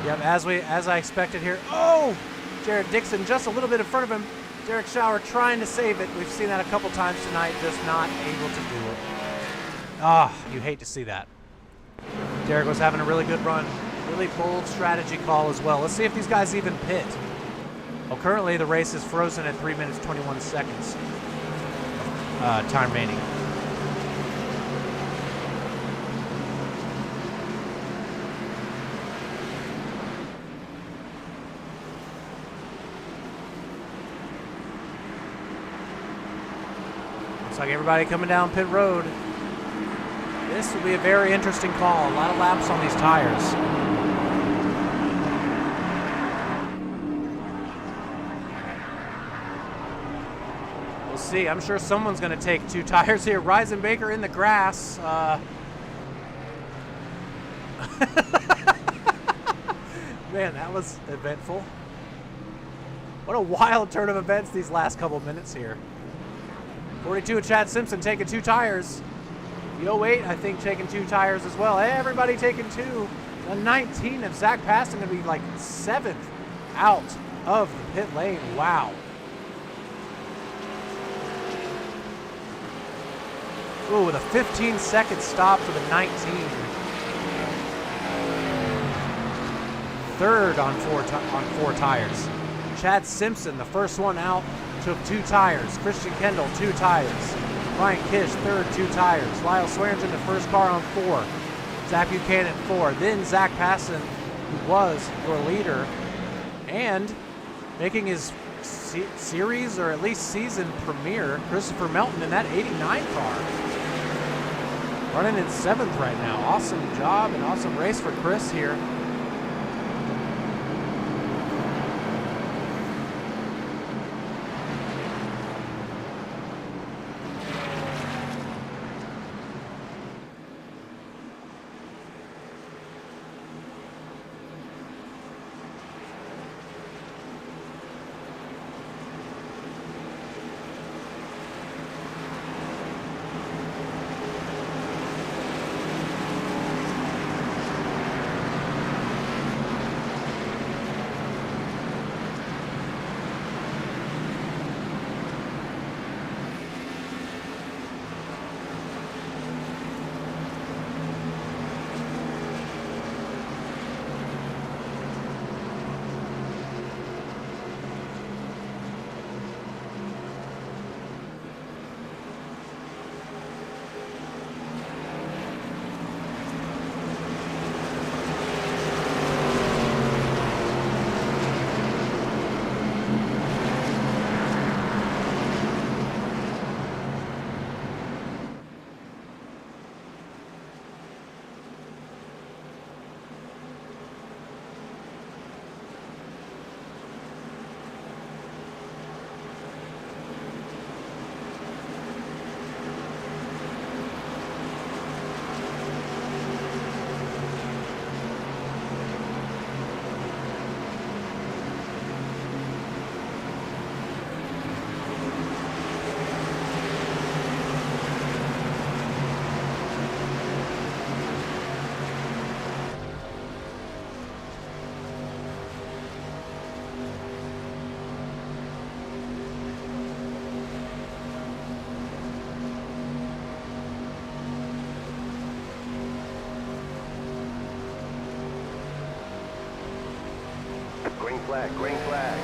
Yep, as I expected here. Oh! Jared Dixon just a little bit in front of him. Derek Schauer trying to save it. We've seen that a couple times tonight, just not able to do it. Ah, you hate to see that. Derek was having a really good run. Really bold strategy call as well. Let's see if these guys even pit. Well, currently the race is frozen at 3 minutes 21 seconds. Time remaining. Looks like everybody coming down pit road. This will be a very interesting call. A lot of laps on these tires. We'll see. I'm sure someone's going to take 2 tires here. Reisenbaker in the grass. Man, that was eventful. What a wild turn of events these last couple minutes here. 42 of Chad Simpson taking 2 tires. The 08, I think, taking 2 tires as well. Everybody taking 2. The 19 of Zach Paston going to be like 7th out of the pit lane. Wow. Ooh, with a 15-second stop for the 19. 3rd on 4 tires. Chad Simpson, the first one out, took 2 tires. Christian Kendall, 2 tires. Ryan Kish, 3rd, 2 tires. Lyle Swearingen, the first car on 4. Zach Buchanan, 4. Then Zach Passon, who was your leader, and making his series or at least season premiere, Christopher Melton in that 89 car. Running in 7th right now. Awesome job and awesome race for Chris here. Green flag, green flag.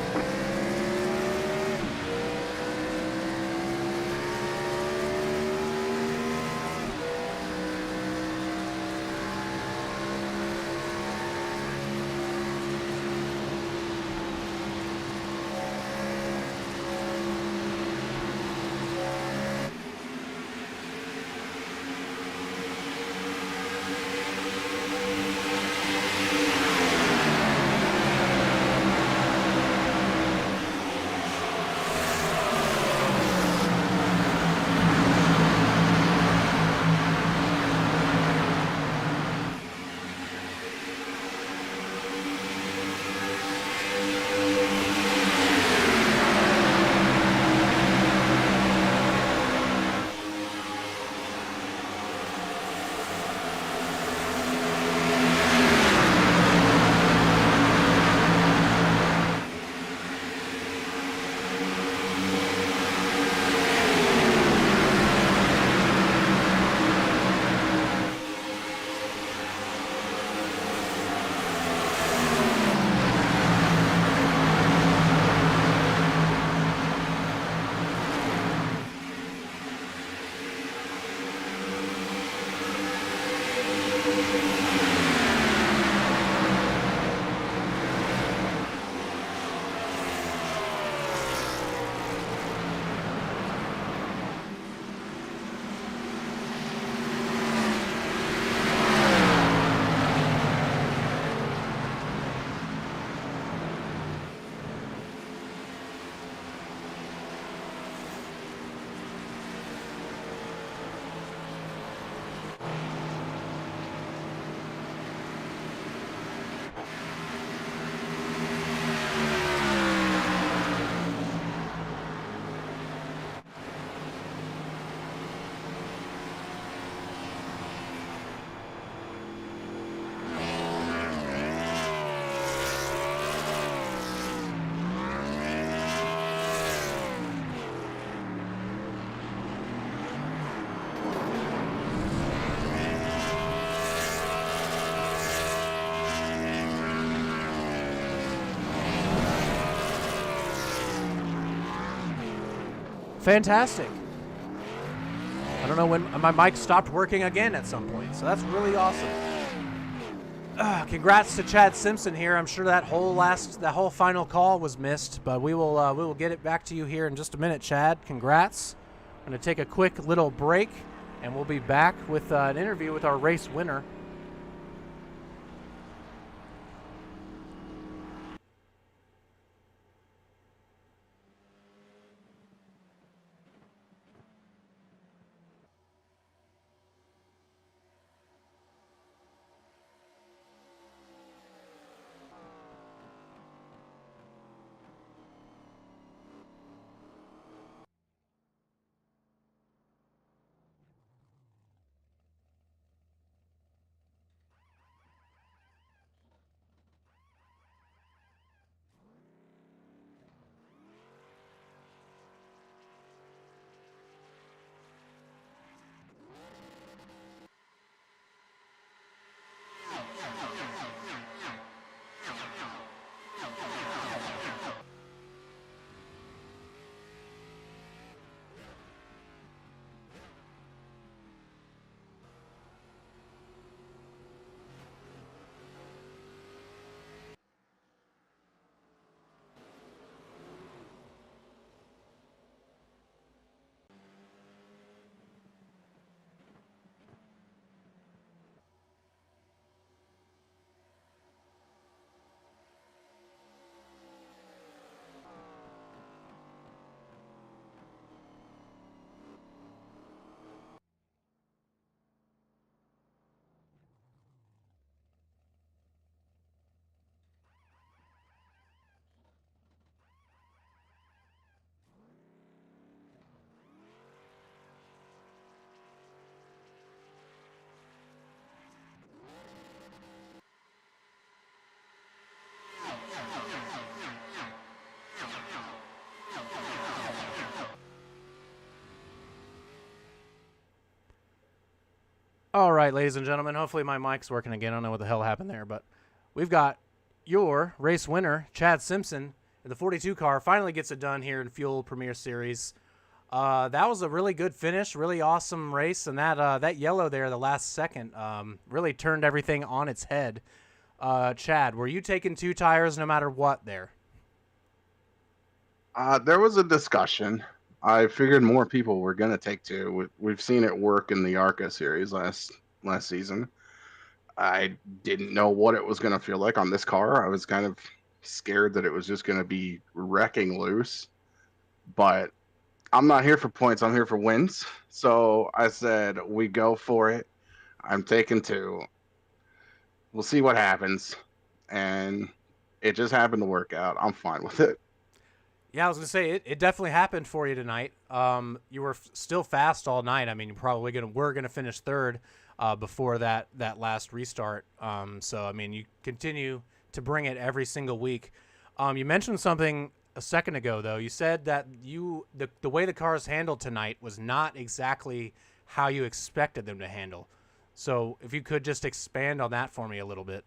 Fantastic. I don't know when my mic stopped working again at some point, so that's really awesome. Congrats to Chad Simpson here. I'm sure that whole final call was missed, but we will get it back to you here in just a minute, Chad. Congrats. I'm going to take a quick little break, and we'll be back with an interview with our race winner. All right, ladies and gentlemen, hopefully my mic's working again. I don't know what the hell happened there, but we've got your race winner, Chad Simpson, in the 42 car, finally gets it done here in Fuel Premier Series. That was a really good finish, really awesome race, and that yellow there, the last second, really turned everything on its head. Chad, were you taking 2 tires no matter what there? There was a discussion. I figured more people were going to take 2. We've seen it work in the ARCA series last season. I didn't know what it was going to feel like on this car. I was kind of scared that it was just going to be wrecking loose. But I'm not here for points. I'm here for wins. So I said, we go for it. I'm taking 2. We'll see what happens. And it just happened to work out. I'm fine with it. Yeah, I was going to say, it definitely happened for you tonight. You were still fast all night. I mean, you probably were going to finish third before that last restart. So, I mean, you continue to bring it every single week. You mentioned something a second ago, though. You said that the way the cars handled tonight was not exactly how you expected them to handle. So if you could just expand on that for me a little bit.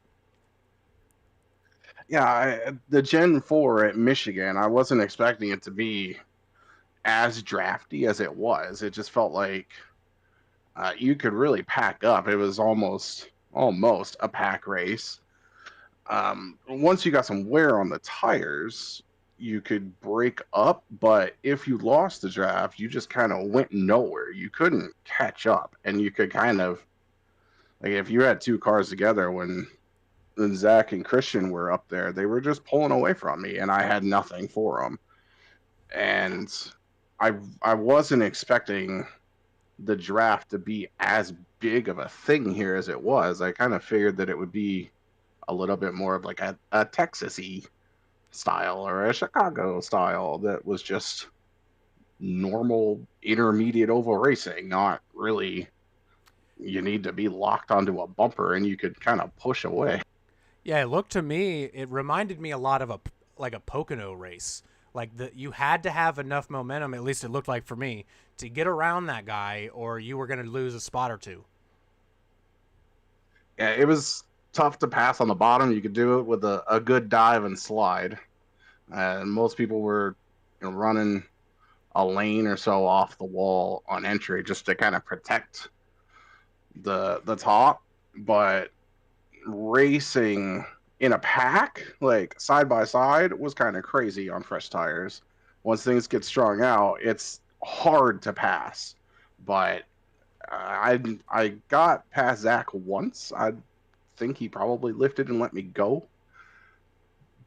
Yeah, the Gen 4 at Michigan, I wasn't expecting it to be as drafty as it was. It just felt like you could really pack up. It was almost a pack race. Once you got some wear on the tires, you could break up, but if you lost the draft, you just kind of went nowhere. You couldn't catch up, and you could kind of, like, if you had 2 cars together when Zach and Christian were up there, they were just pulling away from me, and I had nothing for them. And I wasn't expecting the draft to be as big of a thing here as it was. I kind of figured that it would be a little bit more of like a Texas-y style or a Chicago style that was just normal intermediate oval racing, not really you need to be locked onto a bumper and you could kind of push away. Yeah, it reminded me a lot of a Pocono race. Like you had to have enough momentum, at least it looked like for me, to get around that guy, or you were going to lose a spot or 2. Yeah, it was tough to pass on the bottom. You could do it with a good dive and slide. And most people were running a lane or so off the wall on entry just to kind of protect the top. But racing in a pack, like side by side, was kind of crazy on fresh tires. Once things get strung out, it's hard to pass. But I got past Zach once. I think he probably lifted and let me go.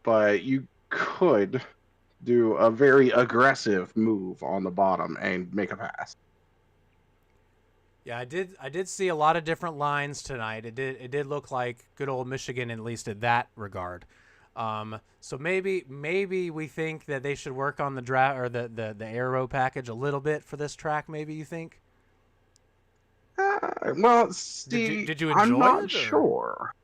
But you could do a very aggressive move on the bottom and make a pass. Yeah, I did see a lot of different lines tonight. It did look like good old Michigan, at least in that regard. So maybe we think that they should work on the draft or the aero package a little bit for this track. Maybe you think. Well, Steve, did you enjoy I'm not it, sure.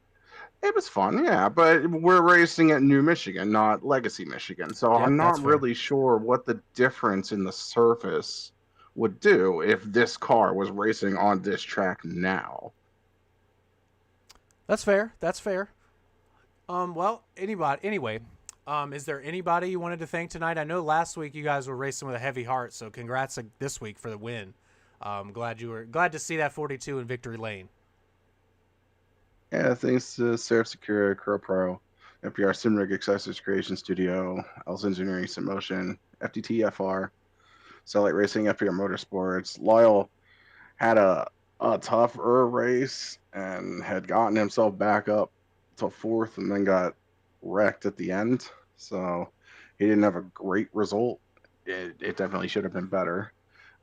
It was fun, yeah, but we're racing at New Michigan, not Legacy Michigan, so Yeah, I'm not that's fair. really sure what the difference in the surface would do if this car was racing on this track now. That's fair. That's fair. Well, anyway, is there anybody you wanted to thank tonight? I know last week you guys were racing with a heavy heart, so congrats this week for the win. Glad to see that 42 in victory lane. Yeah, thanks to Seraph Secura, Crow Pro, FPR Simrig Accessories Creation Studio, Els Engineering Sim Motion, FTT FR, Satellite Racing, FPR Motorsports. Lyle had a tougher race and had gotten himself back up to 4th and then got wrecked at the end. So he didn't have a great result. It definitely should have been better.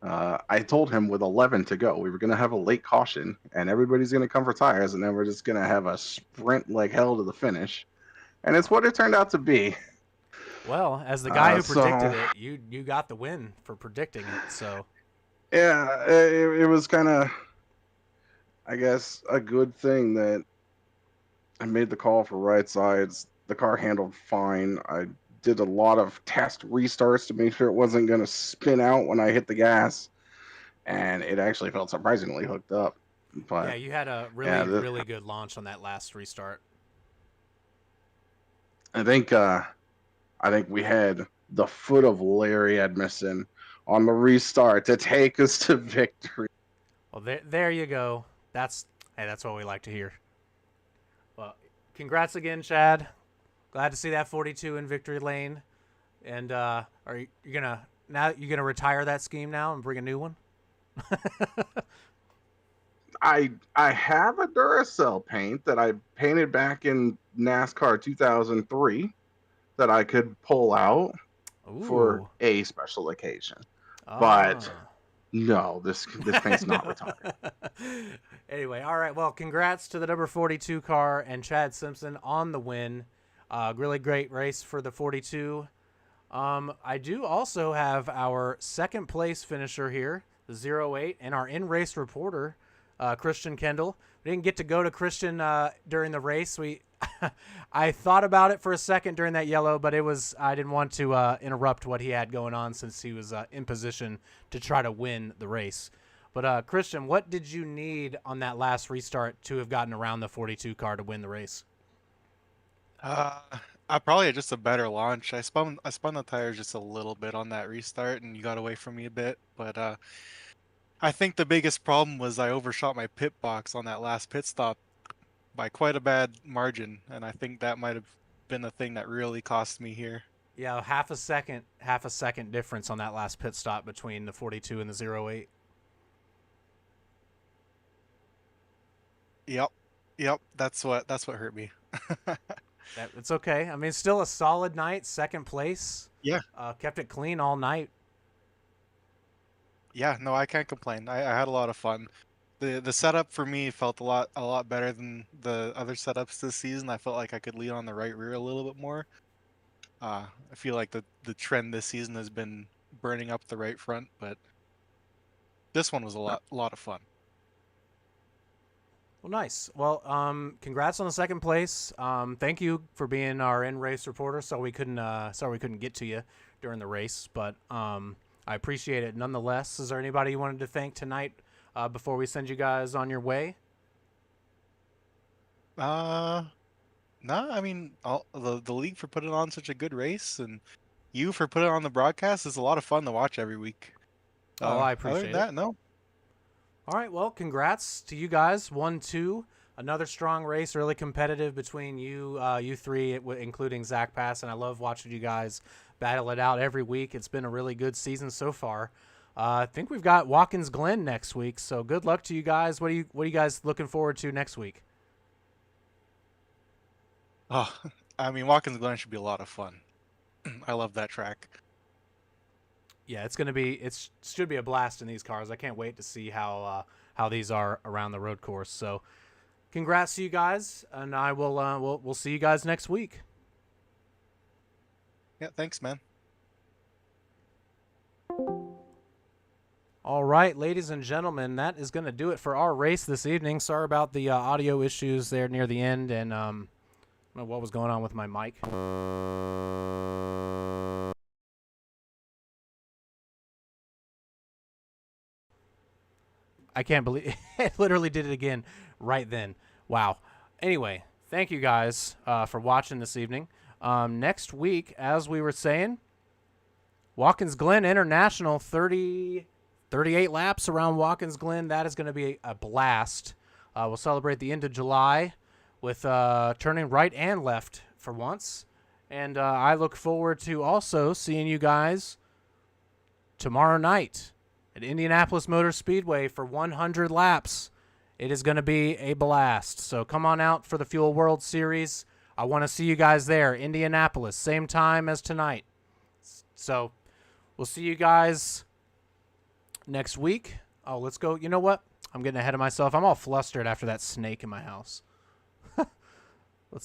I told him with 11 to go, we were going to have a late caution, and everybody's going to come for tires, and then we're just going to have a sprint like hell to the finish. And it's what it turned out to be. Well, as the guy who predicted it, you got the win for predicting it. So yeah, it was kind of, I guess, a good thing that I made the call for right sides. The car handled fine. I did a lot of test restarts to make sure it wasn't going to spin out when I hit the gas, and it actually felt surprisingly hooked up. But yeah, you had a really good launch on that last restart. I think we had the foot of Larry Edmondson on the restart to take us to victory. Well, there you go. That's what we like to hear. Well, congrats again, Chad. Glad to see that 42 in victory lane. And are you gonna retire that scheme now and bring a new one? I have a Duracell paint that I painted back in NASCAR 2003 that I could pull out for Ooh. a special occasion. Ah. But no, this paint's not retired. Anyway, all right. Well, congrats to the number 42 car and Chad Simpson on the win. Really great race for the 42. I do also have our second place finisher here, the 08, and our in-race reporter, Christian Kendall. We didn't get to go to Christian during the race. I thought about it for a second during that yellow, but I didn't want to interrupt what he had going on since he was in position to try to win the race. But Christian, what did you need on that last restart to have gotten around the 42 car to win the race? I probably had just a better launch. I spun the tires just a little bit on that restart, and you got away from me a bit. But I think the biggest problem was I overshot my pit box on that last pit stop by quite a bad margin, and I think that might have been the thing that really cost me here. Yeah, half a second difference on that last pit stop between the 42 and the 08. Yep, that's what hurt me. It's okay. I mean, still a solid night, second place. Yeah. Kept it clean all night. Yeah, no, I can't complain. I had a lot of fun. The setup for me felt a lot better than the other setups this season. I felt like I could lead on the right rear a little bit more. I feel like the trend this season has been burning up the right front, but this one was a lot of fun. Well, nice. Well, congrats on the second place. Thank you for being our in-race reporter. Sorry we couldn't get to you during the race, but I appreciate it nonetheless. Is there anybody you wanted to thank tonight before we send you guys on your way? No, I mean the league for putting on such a good race, and you for putting on the broadcast. Is a lot of fun to watch every week. I Other appreciate than it. that, no. All right, well, congrats to you guys. 1-2, another strong race, really competitive between you three, including Zach Pass, and I love watching you guys battle it out every week. It's been a really good season so far. I think we've got Watkins Glen next week, so good luck to you guys. What are you guys looking forward to next week? Oh, I mean, Watkins Glen should be a lot of fun. I love that track. Yeah, it should be a blast in these cars. I can't wait to see how these are around the road course. So, congrats to you guys, and I will we'll see you guys next week. Yeah, thanks, man. All right, ladies and gentlemen, that is going to do it for our race this evening. Sorry about the audio issues there near the end, and I don't know what was going on with my mic. I can't believe it literally did it again right then. Wow. Anyway, thank you guys for watching this evening. Next week, as we were saying, Watkins Glen International, 38 laps around Watkins Glen. That is going to be a blast. We'll celebrate the end of July with turning right and left for once. And I look forward to also seeing you guys tomorrow night at Indianapolis Motor Speedway for 100 laps. It is going to be a blast. So come on out for the Fuel World Series. I want to see you guys there. Indianapolis, same time as tonight. So we'll see you guys next week. Oh, let's go. You know what? I'm getting ahead of myself. I'm all flustered after that snake in my house. We'll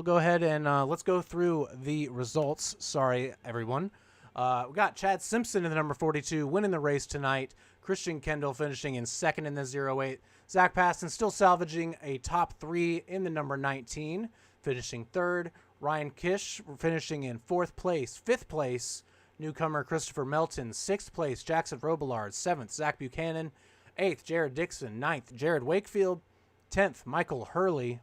go ahead and let's go through the results. Sorry, everyone. We got Chad Simpson in the number 42 winning the race tonight. Christian Kendall finishing in second in the 08. Zach Paston still salvaging a top 3 in the number 19, finishing third. Ryan Kish finishing in fourth place. Fifth place, newcomer Christopher Melton. Sixth place, Jackson Robillard. Seventh, Zach Buchanan. Eighth, Jared Dixon. Ninth, Jared Wakefield. 10th, Michael Hurley.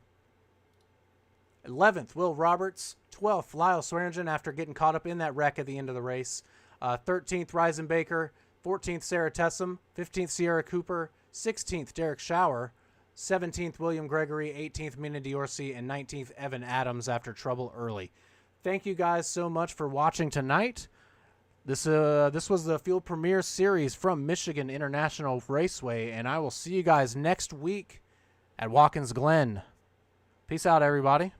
11th, Will Roberts. 12th, Lyle Swearingen after getting caught up in that wreck at the end of the race. 13th, Ryzen Baker. 14th, Sarah Tessum. 15th, Sierra Cooper. 16th, Derek Schauer. 17th, William Gregory. 18th, Mina Diorsi. And 19th, Evan Adams after trouble early. Thank you guys so much for watching tonight. This was the Field Premiere Series from Michigan International Raceway, and I will see you guys next week at Watkins Glen. Peace out, everybody.